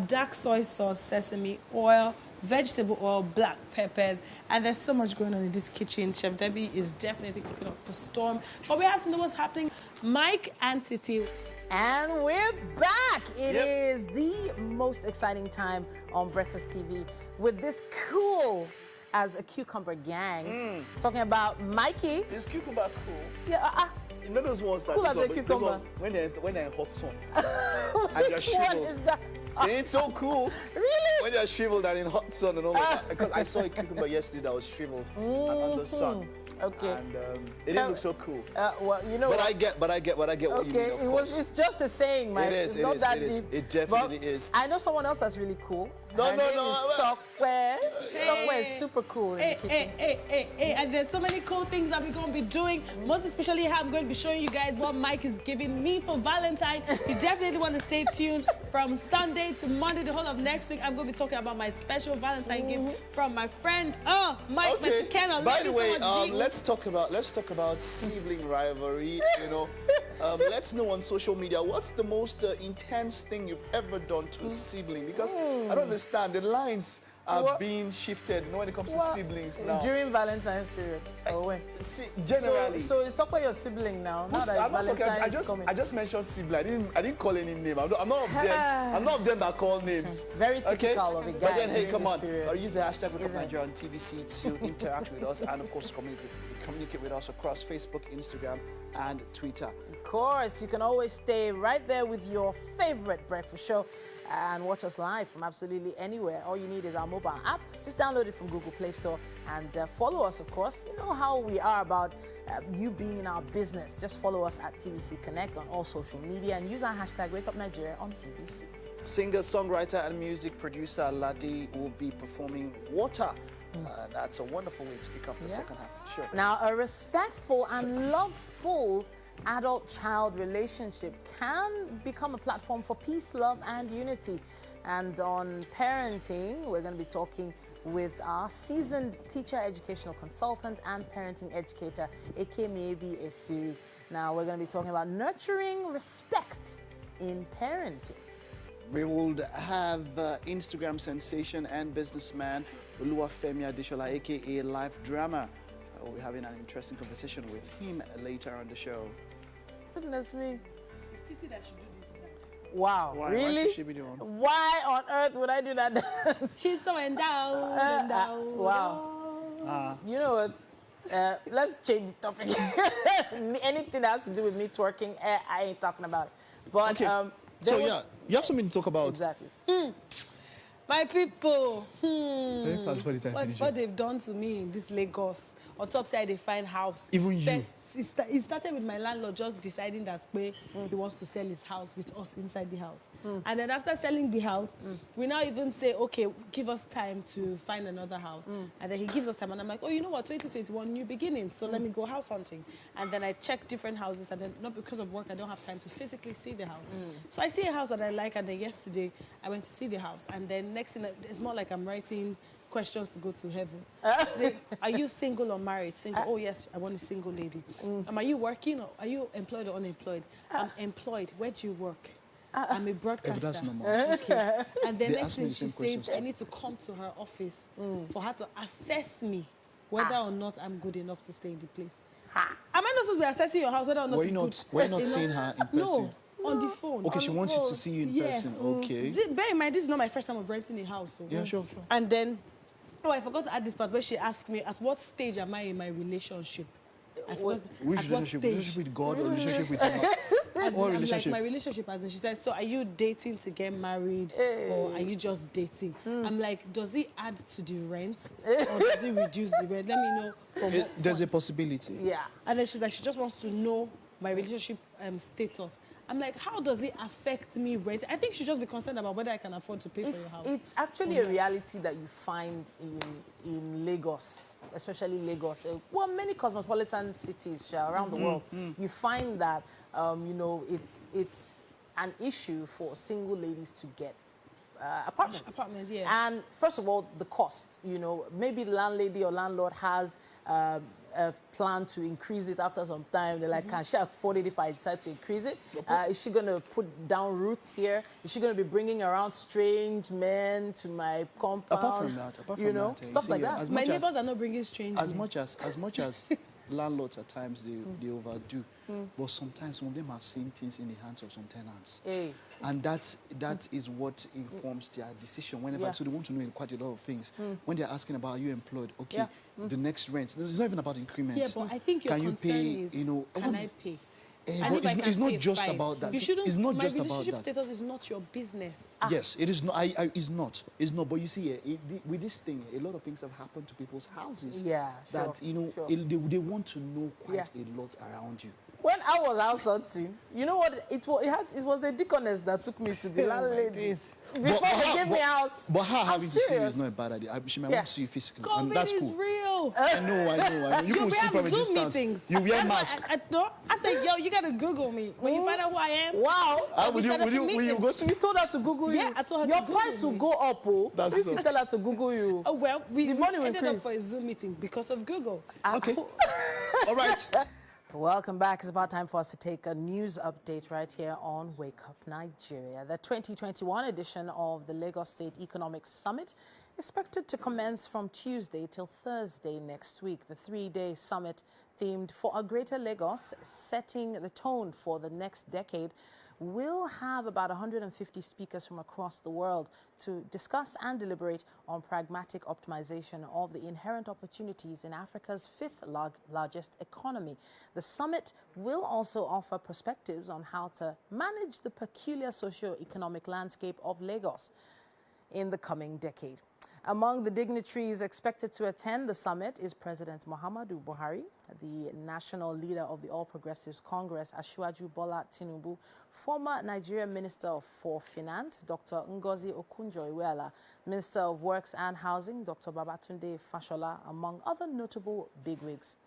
dark soy sauce, sesame oil, vegetable oil, black peppers, and there's so much going on in this kitchen. Chef Debbie is definitely cooking up a storm. But we have to know what's happening. Mike and Titi. And we're back. It is the most exciting time on Breakfast TV with this cool as a cucumber gang. Talking about Mikey. Is cucumber cool? Yeah. You know those ones that cool as a cucumber. When they're in hot sun. And they're shriveled. What is that? They ain't so cool. Really? When they're shriveled and in hot sun and all that. Because I saw a cucumber yesterday that was shriveled and under the sun. Okay. And it didn't look so cool. Well, you know. But I get what you mean. Okay, it's just a saying, Mike. It's not that deep. Deep. It definitely is. I know someone else that's really cool. No. Chokwe. Chokwe is super cool in the kitchen. Hey, and there's so many cool things that we're going to be doing. Most especially how I'm going to be showing you guys what Mike is giving me for Valentine. You definitely want to stay tuned from Sunday to Monday, the whole of next week. I'm going to be talking about my special Valentine gift from my friend, Mike Mesikena. By the way, let's talk about sibling rivalry. You know, let's know on social media what's the most intense thing you've ever done to a sibling, because I don't understand, the lines are being shifted when it comes to siblings now. During Valentine's period. Or when? Generally. So it's talk about your sibling now. Now that Valentine's coming. I just mentioned sibling. I didn't call any name. I'm not of them that call names. Very typical of a guy. But then, hey, come on. Use the hashtag #WakeUpNigeria on TVC to interact with us, and of course communicate with us across Facebook, Instagram, and Twitter. Of course, you can always stay right there with your favorite breakfast show and watch us live from absolutely anywhere. All you need is our mobile app. Just download it from Google Play Store and follow us, of course. You know how we are about you being in our business. Just follow us at TVC Connect on all social media and use our hashtag #WakeUpNigeria on TVC. Singer, songwriter, and music producer Ladi will be performing Water. That's a wonderful way to kick off the second half of the show. Now, a respectful and loveful adult-child relationship can become a platform for peace, love, and unity. And on parenting, we're going to be talking with our seasoned teacher, educational consultant, and parenting educator, aka maybe a Siri. Now, we're going to be talking about nurturing respect in parenting. We will have Instagram sensation and businessman Oluwafemi Adeshola, aka Lyfdramah. We'll be having an interesting conversation with him later on the show. Goodness me. It's Titi that should do this dance. Wow, Why? really? Why should she be doing? Why on earth would I do that dance? She's so endowed. Wow. You know what? Let's change the topic. Anything that has to do with me twerking, I ain't talking about it. But okay. You have something to talk about. Exactly. My people, Very fast before the time finishes. what they've done to me in this Lagos. On top side, they find house. Even you. It started with my landlord just deciding that he wants to sell his house with us inside the house. And then after selling the house, we now even say, okay, give us time to find another house. And then he gives us time. And I'm like, oh, you know what, 2021, new beginnings. So let me go house hunting. And then I check different houses. And then not because of work, I don't have time to physically see the house. So I see a house that I like. And then yesterday, I went to see the house. And then next thing, it's more like I'm writing questions to go to heaven. Say, are you single or married? Single. Oh yes, I want a single lady. Are you working or are you employed or unemployed? I'm employed. Where do you work? I'm a broadcaster. But that's normal. Okay. And then They next ask me thing the she same says, I need to come to her office for her to assess me whether or not I'm good enough to stay in the place. Am I not supposed to be assessing your house whether or not it's good? We're not seeing her in person. No. On the phone. Okay, she wants you to see you in person. Okay. Bear in mind, this is not my first time of renting a house. So. Yeah, sure. And then, I forgot to add this part where she asked me, at what stage am I in my relationship? I forgot. Which relationship? Relationship with God or relationship with someone? What relationship? Like my relationship, as in she said, so are you dating to get married or are you just dating? I'm like, does it add to the rent or does it reduce the rent? Let me know. There's a possibility. Yeah. And then she's like, she just wants to know my relationship status. I'm like, how does it affect me renting? I think she just be concerned about whether I can afford to pay for your house. It's actually a reality that you find in Lagos, especially Lagos. Well, many cosmopolitan cities around the world. You find that, you know, it's an issue for single ladies to get apartments. Apartments, yeah. And first of all, the cost. You know, maybe the landlady or landlord has a plan to increase it after some time. They're like, can she afford it if I decide to increase it? Is she going to put down roots here? Is she going to be bringing around strange men to my compound? Apart from that, stuff like that. My neighbors are not bringing strange men. As much as landlords at times they overdo, but sometimes some of them have seen things in the hands of some tenants, and that is what informs their decision whenever. So they want to know quite a lot of things when they're asking about, are you employed? Okay, the next rent. It's not even about increment. Yeah, but I think your concern is, can I pay? And if it's not just about that. It's not just about that. My relationship status is not your business. Yes, it is not. It's not. It's not. But you see, with this thing, a lot of things have happened to people's houses. Yeah, that they want to know quite a lot around you. When I was house hunting, you know what? It was a deaconess that took me to the landlady. Before they gave me a house. But her having to see you is not a bad idea. She might want to see you physically. COVID and that's cool. is real. I know. You can see from a distance. Meetings. You wear mask. I said, yo, you gotta Google me. When you find out who I am. Wow. Will you go to? You told her to Google you. Yeah, I told her Your to Google price will go up, That's if you tell her to Google you. Oh, well, we ended increase. up for a Zoom meeting because of Google. Okay. All right. Welcome back. It's about time for us to take a news update right here on Wake Up Nigeria. The 2021 edition of the Lagos State Economic Summit is expected to commence from Tuesday till Thursday next week. The three-day summit themed for a greater Lagos, setting the tone for the next decade, will have about 150 speakers from across the world to discuss and deliberate on pragmatic optimization of the inherent opportunities in Africa's fifth largest economy. The summit will also offer perspectives on how to manage the peculiar socio-economic landscape of Lagos in the coming decade. Among the dignitaries expected to attend the summit is President Muhammadu Buhari, the national leader of the All Progressives Congress, Asiwaju Bola Tinubu, former Nigerian Minister for Finance, Dr. Ngozi Okonjo-Iweala, Minister of Works and Housing, Dr. Babatunde Fashola, among other notable bigwigs.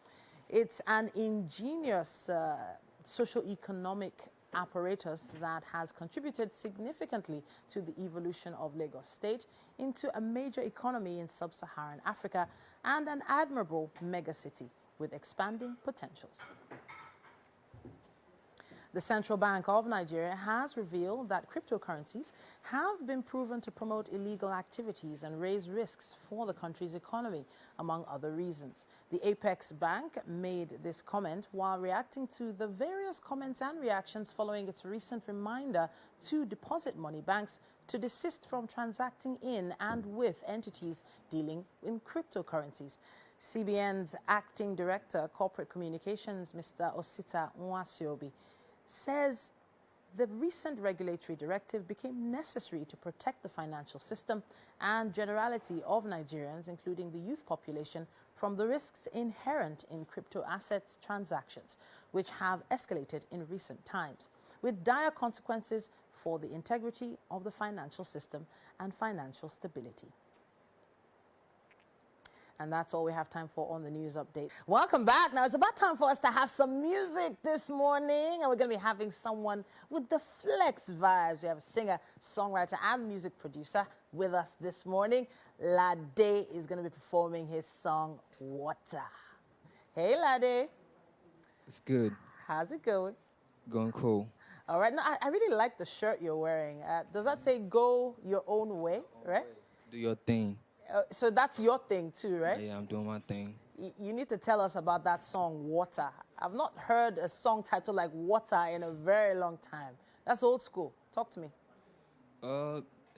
It's an ingenious socio-economic apparatus that has contributed significantly to the evolution of Lagos State into a major economy in sub-Saharan Africa and an admirable megacity with expanding potentials. The Central Bank of Nigeria has revealed that cryptocurrencies have been proven to promote illegal activities and raise risks for the country's economy, among other reasons. The Apex Bank made this comment while reacting to the various comments and reactions following its recent reminder to deposit money banks to desist from transacting in and with entities dealing in cryptocurrencies. CBN's Acting Director, Corporate Communications, Mr. Osita Nwasiobi, says the recent regulatory directive became necessary to protect the financial system and generality of Nigerians, including the youth population, from the risks inherent in crypto assets transactions, which have escalated in recent times, with dire consequences for the integrity of the financial system and financial stability. And that's all we have time for on the news update. Welcome back. Now, it's about time for us to have some music this morning. And we're going to be having someone with the flex vibes. We have a singer, songwriter, and music producer with us this morning. Lade is going to be performing his song, Water. Hey, Lade. It's good. How's it going? Going cool. All right. Now, I really like the shirt you're wearing. Does that say go your own way, right? Do your thing. So that's your thing too, right? Yeah, I'm doing my thing. You need to tell us about that song, Water. I've not heard a song titled like Water in a very long time. That's old school. Talk to me.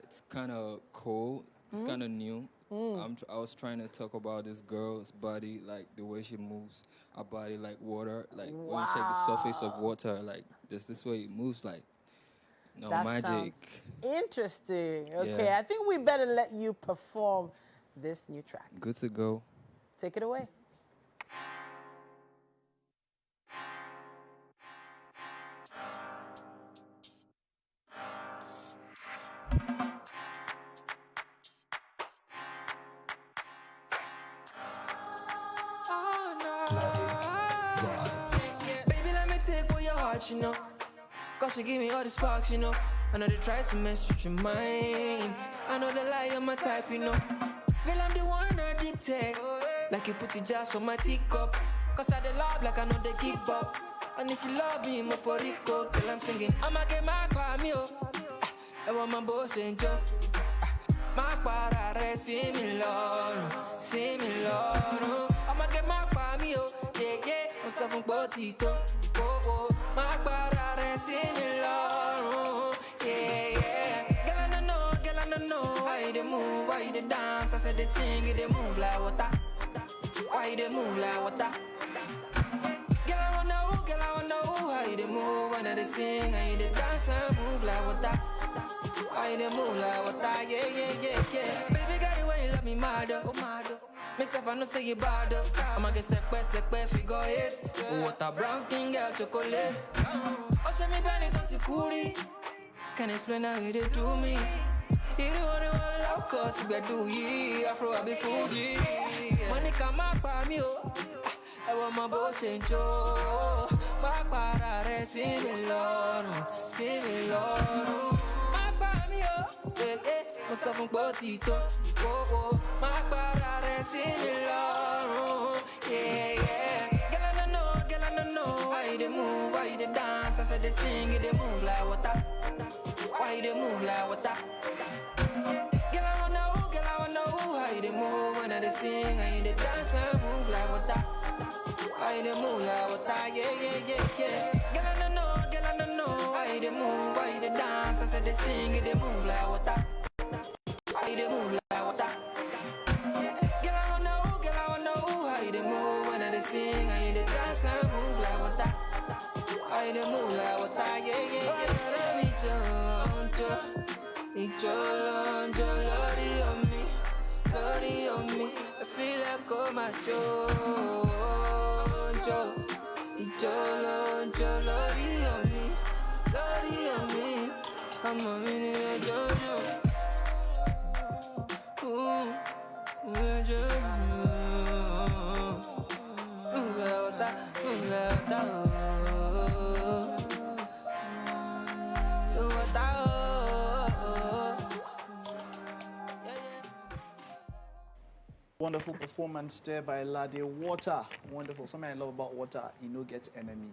It's kind of cool. It's kind of new. I was trying to talk about this girl's body, like the way she moves her body like water. Like when you check the surface of water, like just this way it moves like. No, that magic. Sounds interesting. Okay, Yeah. I think we better let you perform this new track. Good to go. Take it away. Baby, let me take away your heart, you know. Cause you give me all the sparks, you know. I know they try to mess with your mind. I know they lie on my type, you know. Girl, I'm the one addicted. Like you put the jazz for my teacup. Cause I the love like I know they keep up. And if you love me, more for Rico. Girl, I'm singing. I'ma get my cameo. I want my boss and joke. My parare, see me lord. See me lord. I'ma get my cameo. Yeah, yeah. I'm stuff from Botito. Oh, oh. My parare, see me lord. Yeah, yeah. Girl, I don't know how you they move, how you they dance. I said they sing, they move like water. Why you they move like water? Girl, I wanna know how you they move. sing and you the dance and move like water. Why you move like water? Yeah. Baby, got the way you love me, mad up. Myself, I know say you bad up. I'ma get step by figure eight. Water brown skin girl, chocolate. Oh, show me bunny, don't you cool? Can't explain how you they do me. You don't want to love, cause you do ye. Afro, I be Fuji. Money come up by me, oh. I want my boy change, oh. Back para re, see me, Lord. Back by me, oh. Must have a potito, oh. Back para re, see me, Lord. Yeah. Girl, I don't know. Why they move, why they dance? I said they sing, they move like water. Why they move like water? Girl, I wanna know how they move when they sing and they dance and move like water. Why they move like water? Yeah. Girl, I don't know why they move, why they dance. I said they sing, they move like water. Why they move like water? Girl, I wanna know how they move when they sing and they dance and move like water. Why they move like water? Yeah. Lordy on me. I feel like oh my Lordy on me. I'm a mini Jojo. Wonderful performance there by Lade. Water, wonderful. Something I love about water, you know, get enemy.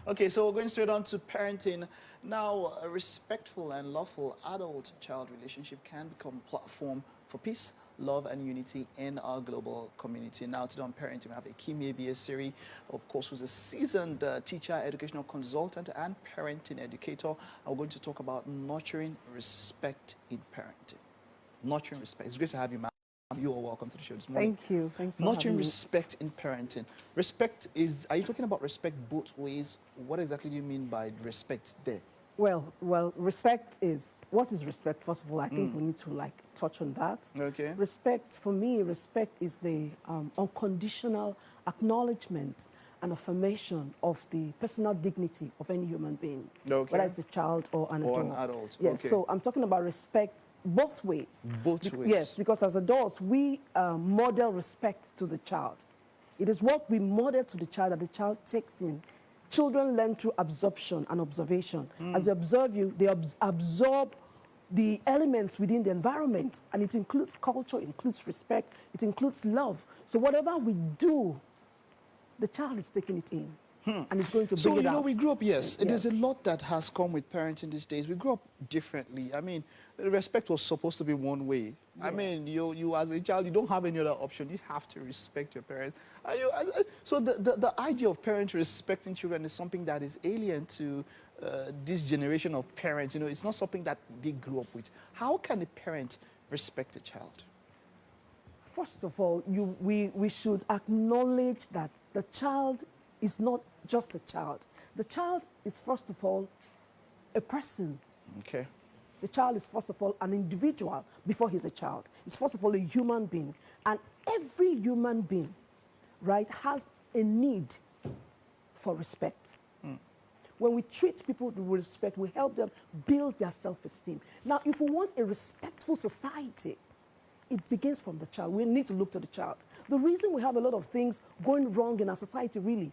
Okay, so we're going straight on to parenting. Now, a respectful and lawful adult-child relationship can become a platform for peace, love, and unity in our global community. Now, today on parenting, we have Akimi Ebiesiri, of course, who's a seasoned teacher, educational consultant, and parenting educator. And we're going to talk about nurturing respect in parenting. Nurturing respect. It's great to have you, ma'am. You are welcome to the show this morning. Thank you. Thanks for Nurturing having me. respect in parenting. Respect is, are you talking about respect both ways? What exactly do you mean by respect there? Well, respect is, what is respect? First of all, I think we need to touch on that. Okay. Respect, for me, respect is the unconditional acknowledgement and affirmation of the personal dignity of any human being, okay, whether it's a child or an adult. Or an adult. Yes, okay. so I'm talking about respect both ways. Both ways. Yes, because as adults, we model respect to the child. It is what we model to the child that the child takes in. Children learn through absorption and observation. As they observe you, they absorb the elements within the environment, and it includes culture, it includes respect, it includes love. So whatever we do, the child is taking it in, and it's going to bring it out. So, we grew up, yes, there's a lot that has come with parenting these days. We grew up differently. I mean, respect was supposed to be one way. Yes. I mean, you as a child, you don't have any other option. You have to respect your parents. So the idea of parents respecting children is something that is alien to this generation of parents. You know, it's not something that they grew up with. How can a parent respect a child? First of all, we should acknowledge that the child is not just a child. The child is, first of all, a person. Okay. The child is, first of all, an individual before he's a child. It's, first of all, a human being. And every human being, right, has a need for respect. When we treat people with respect, we help them build their self-esteem. Now, if we want a respectful society, it begins from the child. We need to look to the child. The reason we have a lot of things going wrong in our society, really,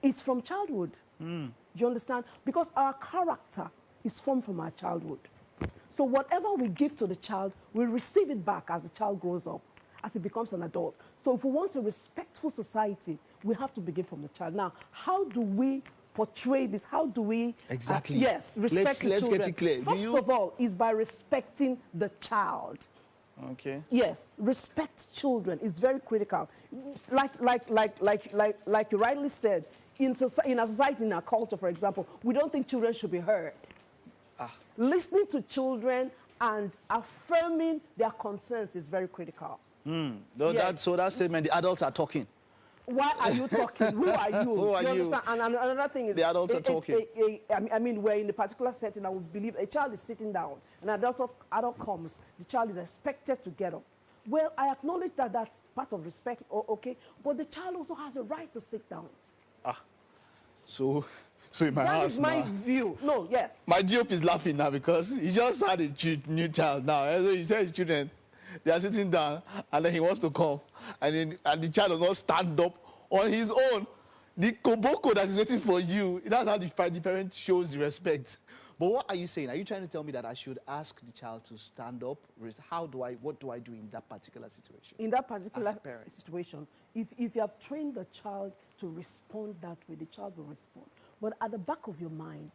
is from childhood. You understand? Because our character is formed from our childhood. So whatever we give to the child, we receive it back as the child grows up, as he becomes an adult. So if we want a respectful society, we have to begin from the child. Now, how do we portray this? How do we... Exactly. Yes, respect the children. Let's get it clear. First of all, is by respecting the child. Okay. Yes, respect children is very critical. Like you rightly said, in our society, in our culture, for example, we don't think children should be heard. Listening to children and affirming their concerns is very critical. So that statement, the adults are talking. why are you talking? Who are you? Who are you? Understand? And another thing is... The adults are talking. I mean, we're in a particular setting. I would believe a child is sitting down. An adult comes. The child is expected to get up. Well, I acknowledge that that's part of respect, okay? But the child also has a right to sit down. So in my house now... That is my view. No, yes. My GOP is laughing now because he just had a new child now. And so he said his children, they are sitting down, and then he wants to come. And the child does not stand up on his own. The koboko that is waiting for you, that's how the parent shows the respect. But what are you saying? Are you trying to tell me that I should ask the child to stand up? What do I do in that particular situation? In that particular situation, if you have trained the child to respond that way, the child will respond. But at the back of your mind,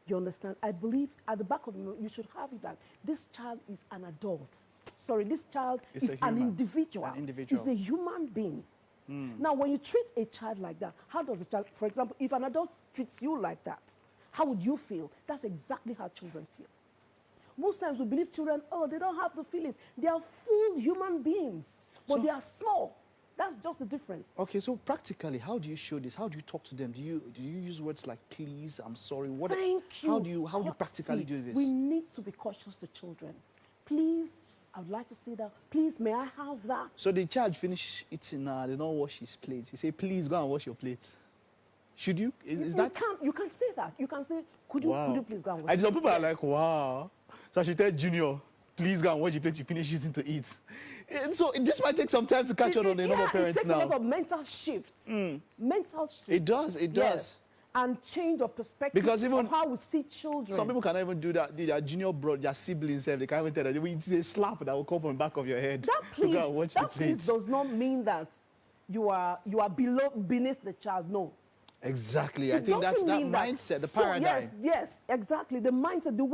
you understand, I believe at the back of your mind, you should have it that this child is an adult. Sorry, this child is an individual. It's a human being. Now, when you treat a child like that, how does a child, for example, if an adult treats you like that, how would you feel? That's exactly how children feel. Most times we believe children, they don't have the feelings. They are full human beings, but they are small. That's just the difference. Okay, so practically, how do you show this? How do you talk to them? Do you use words like please, I'm sorry? Thank you. How do you practically do this? We need to be cautious to children. Please, I would like to see that. Please, may I have that? So the child finish eating now, they don't wash his plate. You say, please go and wash your plate. Should you? Is that? You can say that. You can say, could you please go and wash? And some people are like, wow. So I should tell Junior, please go and wash your plate. You finish using to eat. And so this might take some time to catch on the normal parents now. It takes a lot of mental shifts. Mental shifts. It does. It does. Yes. And change of perspective because even of how we see children. Some people cannot even do that. Their junior brother, their siblings, they can't even tell that. It's a slap that will come from the back of your head. That please does not mean that you are beneath the child. No. Exactly. I think that's that mindset, the paradigm. Yes, exactly. The mindset, the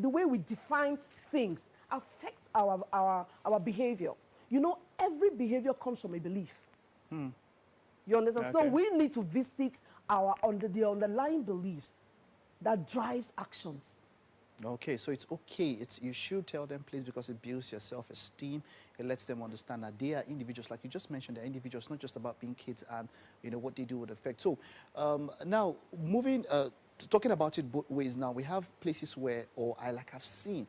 way we define things affects our behavior. You know, every behavior comes from a belief. You understand? Okay. So we need to visit the underlying beliefs that drives actions. Okay, so it's okay. You should tell them, please, because it builds your self-esteem. It lets them understand that they are individuals. Like you just mentioned, they're individuals, not just about being kids and, what they do would affect. So now, moving, talking about it both ways now, we have places where, I've seen,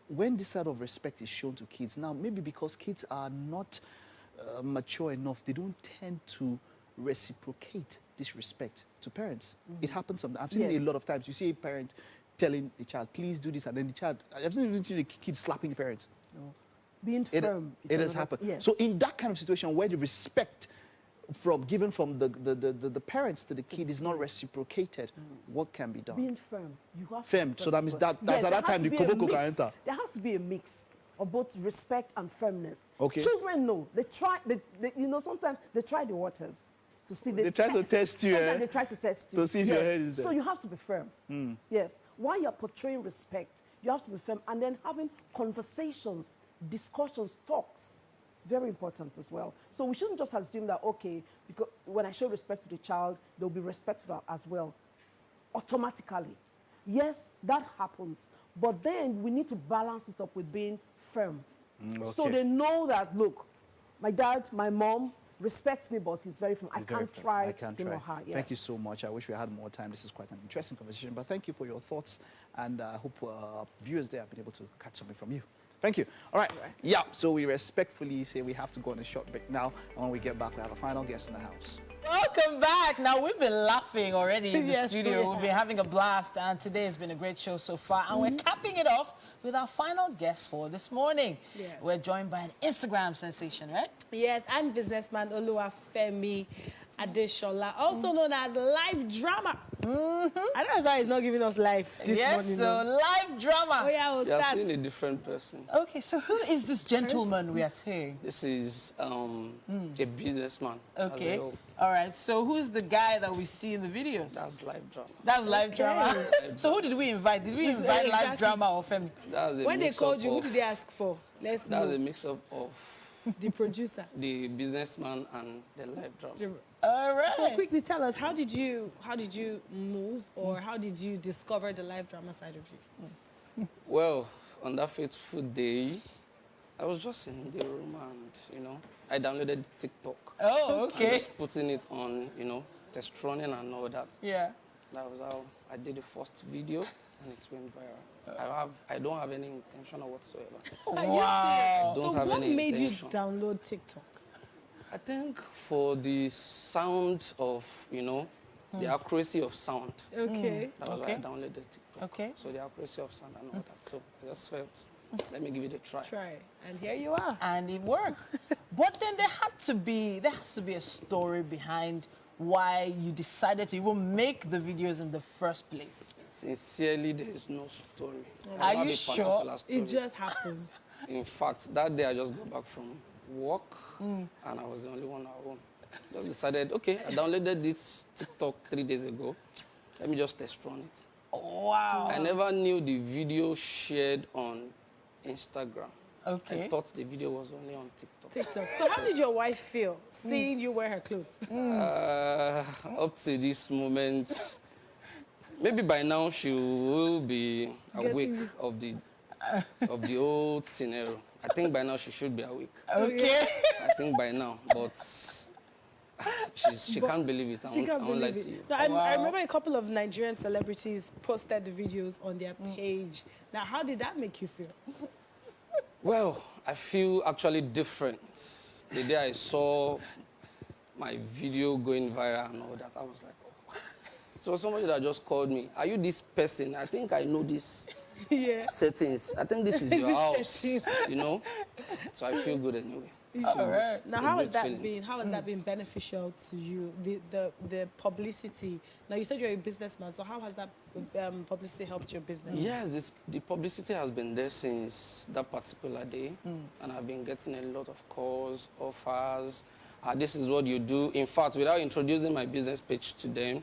when this side of respect is shown to kids, now maybe because kids are not mature enough, they don't tend to reciprocate this respect to parents. It happens sometimes. I've seen it a lot of times. You see a parent telling the child, please do this, and then the child, I've even seen the kid slapping the parent. No. Being firm. It has happened. Yes. So in that kind of situation where the respect given from the parents to the kid is not reciprocated, what can be done? Being firm. You have firm. So that means that's at that time the koboko can enter. There has to be a mix of both respect and firmness. Okay. Children know. They try, sometimes they try the waters. To see they try to test you. Sometimes they try to test you. To see if your head is there. So you have to be firm. Yes. While you're portraying respect, you have to be firm. And then having conversations, discussions, talks. Very important as well. So we shouldn't just assume that, okay, because when I show respect to the child, they'll be respectful as well. Automatically. Yes, that happens. But then we need to balance it up with being firm. Okay. So they know that, look, my dad, my mom, respects me, but he's very firm. I can't try him or her. Yes. Thank you so much. I wish we had more time. This is quite an interesting conversation. But thank you for your thoughts. And I hope viewers there have been able to catch something from you. Thank you. All right. Yeah, so we respectfully say we have to go on a short break now. And when we get back, we have a final guest in the house. Welcome back. Now, we've been laughing already in the studio. We've been having a blast, and today has been a great show so far. And we're capping it off with our final guest for this morning. Yes. We're joined by an Instagram sensation, right? Yes, and businessman Oluwafemi Adeshola, also known as Lyfdramah. I don't know why he's not giving us life this morning. Yes, so Lyfdramah. Oh, yeah, we'll start. You're seeing a different person. Okay, so who is this gentleman we are seeing? This is a businessman. Okay. All right, so who's the guy that we see in the videos? That's Lyfdramah. That's Lyfdramah. So who did we invite? Did we invite Lyfdramah or Femi? When they called you, who did they ask for? Let's know. That's a mix-up of the producer, the businessman, and the Lyfdramah. All right. So quickly tell us, how did you move, or how did you discover the Lyfdramah side of you? Well, on that fateful day, I was just in the room and, you know, I downloaded TikTok. Oh, okay. And just putting it on, you know, test running and all that. Yeah. That was how I did the first video and it went viral. I don't have any intention whatsoever. Wow. So what made you download TikTok? I think for the sound of, you know, the accuracy of sound. Okay. That was why I downloaded TikTok. Okay. So the accuracy of sound and all that. So I just felt, let me give it a try. And here you are. And it worked. But then there has to be a story behind why you decided to even make the videos in the first place. Sincerely, there is no story. Are you sure? It just happened. In fact, that day I just got back from work and I was the only one at home. Just decided, okay, I downloaded this TikTok 3 days ago. Let me just test run it. Wow. I never knew the video shared on Instagram. Okay. I thought the video was only on TikTok. So how did your wife feel seeing you wear her clothes? Up to this moment, maybe by now she will be awake of the old scenario. I think by now she should be awake. Okay. I think by now, but she can't believe it. I won't lie to you. No, I remember a couple of Nigerian celebrities posted the videos on their page. Now, how did that make you feel? Well, I feel actually different. The day I saw my video going viral and all that, I was like, oh. So somebody that just called me, are you this person? I think I know this settings. I think this is your house, you know? So I feel good anyway. All right. Now, how has that been? How has that been beneficial to you? The publicity. Now, you said you're a businessman, so how has that publicity helped your business? Yes, the publicity has been there since that particular day, and I've been getting a lot of calls, offers. This is what you do. In fact, without introducing my business page to them,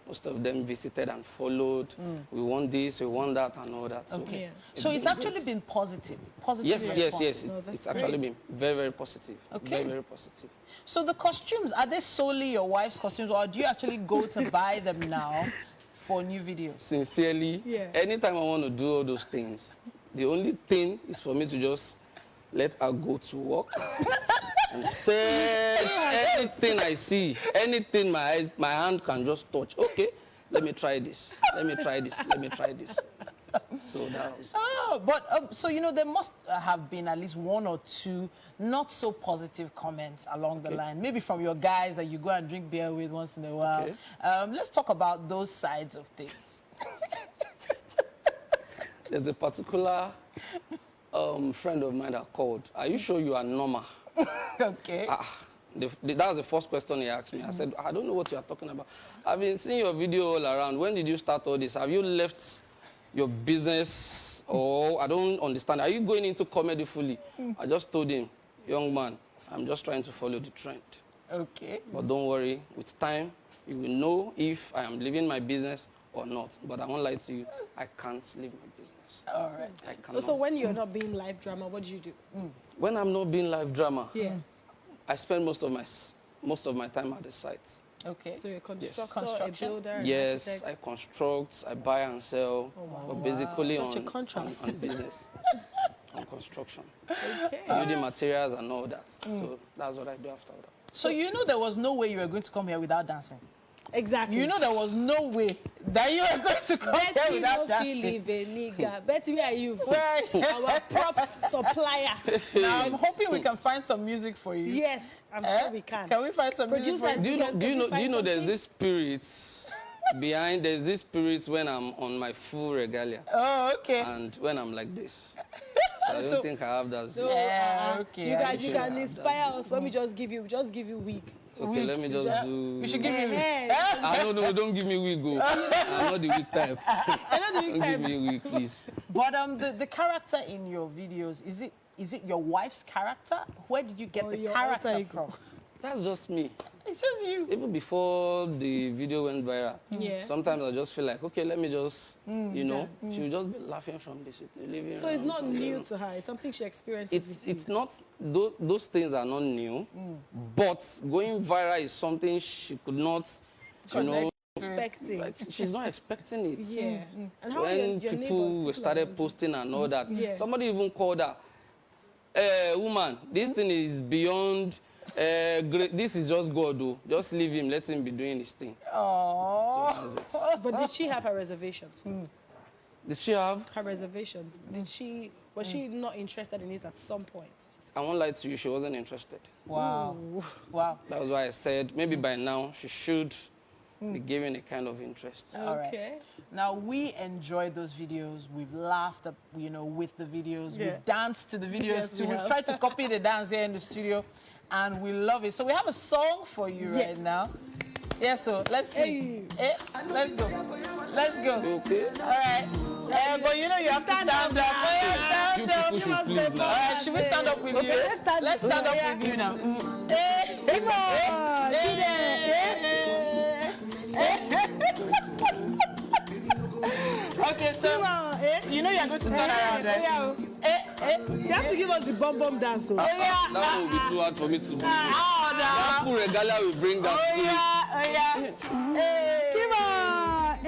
most of them visited and followed. We want this, we want that, and all that. Okay. So it's actually been positive. Yes. It's actually been very, very positive. Okay. Very, very positive. So the costumes, are they solely your wife's costumes, or do you actually go to buy them now for new videos? Sincerely, anytime I want to do all those things, the only thing is for me to just let her go to work and search anything I see, anything my hand can just touch. Okay, let me try this. Let me try this. Let me try this. So that was... But so, you know, there must have been at least one or two not so positive comments along the line, maybe from your guys that you go and drink beer with once in a while. Let's talk about those sides of things. There's a particular friend of mine that called. Are you sure you are normal? Okay. That was the first question he asked me. I said, I don't know what you are talking about. I've been seeing your video all around. When did you start all this? Have you left your business? Or I don't understand. Are you going into comedy fully? I just told him, young man, I'm just trying to follow the trend. Okay. But don't worry. With time, you will know if I am leaving my business or not. But I won't lie to you. I can't leave my business. All right. I cannot. So when you're not being Lyfdramah, what do you do? When I'm not being Lyfdramah, yes, I spend most of my time at the site. Okay. So you're a constructor, a builder, yes, an architect? I construct, I buy and sell, but basically Such a on business, on construction, building materials and all that. So that's what I do after that. So you know there was no way you were going to come here without dancing. Exactly. You know there was no way that you were going to come here without dancing. Betty, where are you? Our props supplier. Now I'm hoping we can find some music for you. Yes, I'm sure we can. Can we find some music for you? Do you know there's this spirit behind? There's this spirit when I'm on my full regalia. Oh, okay. And when I'm like this. So I don't think I have that. No, okay. You can inspire us when we just give you wig. Okay, let me just do... We should give you wig. Don't give me wig, go. I'm not the wig type. Don't give me wig, please. But the character in your videos, is it your wife's character? Where did you get the character from? That's just me. It's just you. Even before the video went viral, sometimes I just feel like, okay, let me just, you know, she'll just be laughing from this. So it's not new to her. It's something she experiences with you. It's not, those things are not new, but going viral is something she could not, you know, expecting. Like, she's not expecting it. Yeah. And how when people started posting and all that, somebody even called her, woman, this thing is beyond. This is just God, though. Just leave him. Let him be doing his thing. Oh. But did she have her reservations? Did she have her reservations? Was she not interested in it at some point? I won't lie to you. She wasn't interested. Wow. Wow. That was why I said maybe by now she should be given a kind of interest. Okay. Now, we enjoy those videos. We've laughed, you know, with the videos. Yeah. We've danced to the videos Yes, too. we We've have. tried to copy the dance here in the studio, and we love it. So we have a song for you right now. Yeah, so let's see. Let's go. Let's go. Okay. All right. But you know you have to stand up. You people should please now. All right, should we stand up with you? Let's stand up with you now. Come on. Okay, so you know you're going to turn around, right? You have to give us the bum dance. Oh, yeah. That will be too hard for me to do. Oh, That full regalia will bring that spirit. Come on.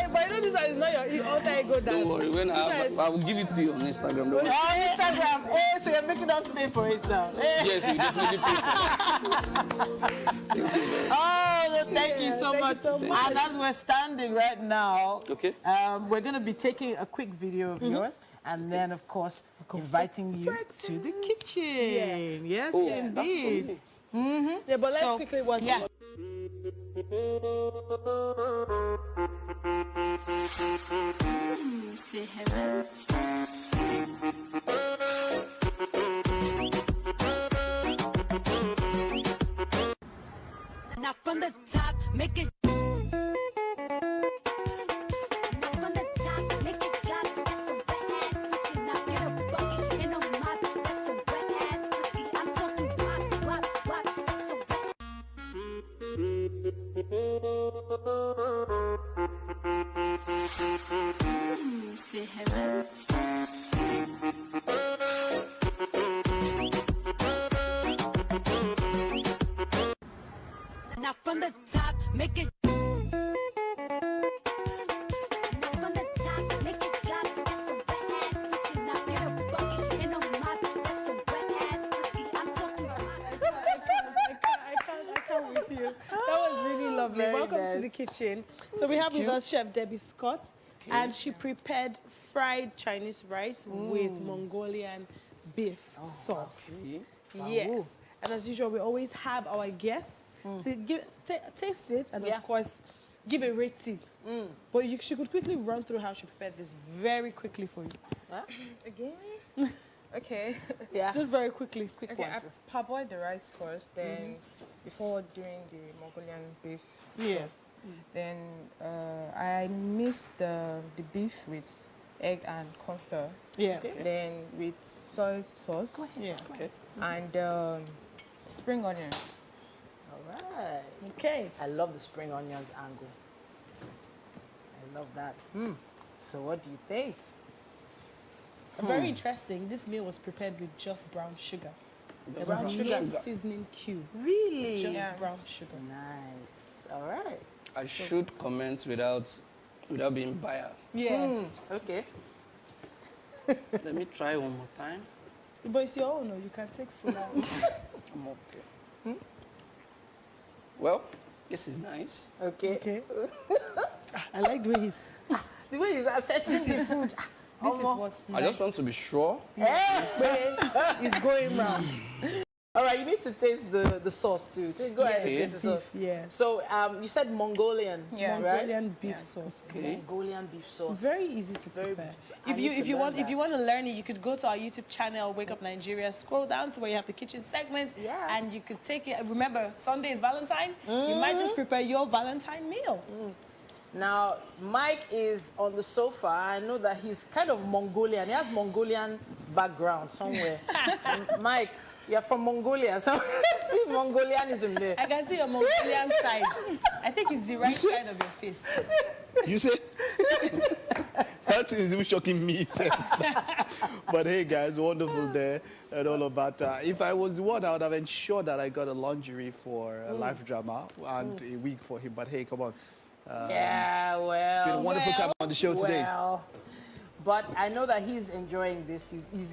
But you know this one is not your alter ego dance. Don't worry, when I will give it to you on Instagram. Don't worry. On Instagram. So you're making us pay for it now. Yes, you definitely pay for it. Oh, no, thank you so much. And as we're standing right now, we're going to be taking a quick video of yours, and then, of course, inviting you to the kitchen. Yes, indeed. Yeah, but let's quickly watch it. Now from the top, make it. Now from the top, make it. From the top, make it drop. That's some wet ass pussy. Now get a bucket and a mop. That's some wet ass pussy. I'm talking about. I can't with you. That was really lovely. Welcome to the kitchen. So we have with us Chef Debbie Scott, and she prepared fried Chinese rice with Mongolian beef sauce. Yes. And as usual, we always have our guests to taste it and, of course, give a rating. But she could quickly run through how she prepared this very quickly for you. Again? Okay. Yeah. Just very quickly. Quick Okay, one. I parboiled the rice first, then before doing the Mongolian beef sauce. Then I mixed the beef with egg and corn flour. Yeah. Then with soy sauce. And spring onion. All right. Okay. I love the spring onions angle. I love that. So what do you think? Very interesting. This meal was prepared with just brown sugar. The brown sugar seasoning cube. Really? Just brown sugar. Nice. All right. I should comment without being biased. Yes. Okay. Let me try one more time. But it's your own. You can take full out. I'm okay. Well, this is nice. Okay. I like the way the way he's assessing the food. This is what's nice. I just want to be sure. It's going round. All right, you need to taste the sauce too. Go ahead and taste the sauce. Yes. So you said Mongolian, right? Mongolian beef sauce. Okay. Mongolian beef sauce. Very easy to prepare. If need to you learn want to learn it, you could go to our YouTube channel, Wake Up Nigeria. Scroll down to where you have the kitchen segment, and you could take it. Remember, Sunday is Valentine. You might just prepare your Valentine meal. Now, Mike is on the sofa. I know that he's kind of Mongolian. He has Mongolian background somewhere. Mike, you're from Mongolia, so see Mongolianism there. I can see your Mongolian side. I think it's the right side of your face. You say? That is even shocking me. But hey, guys, wonderful there and all about that. If I was the one, I would have ensured that I got a lingerie for Lyfdramah and a wig for him. But hey, come on. Yeah, well. It's been a wonderful time on the show today. but I know that he's enjoying this. He's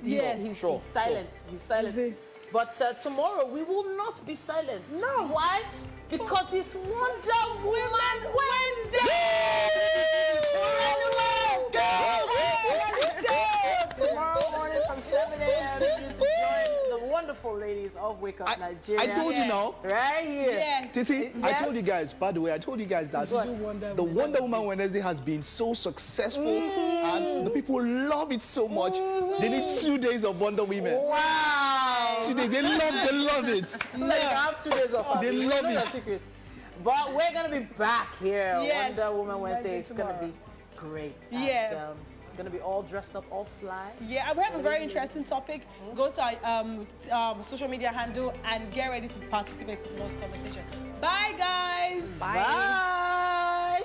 silent. He's silent. But tomorrow we will not be silent. No. Why? Because it's Wonder Woman Wednesday! Tomorrow morning from 7 a.m. you need to join the wonderful ladies of Wake Up Nigeria. I told you now. Right here. Yes. Titi, I told you guys, by the way, I told you guys that the Wonder Woman Wednesday has been so successful and the people love it so much. They need 2 days of Wonder Women. Wow. 2 days. They love it. So that you can have 2 days of fun. They love it. Secret. But we're going to be back here. Yes. Wonder Woman Wednesday. It's going to be great. Yeah. And, going to be all dressed up, all fly. Yeah, we have a very interesting topic. Go to our social media handle and get ready to participate in tonight's conversation. Bye, guys. Bye.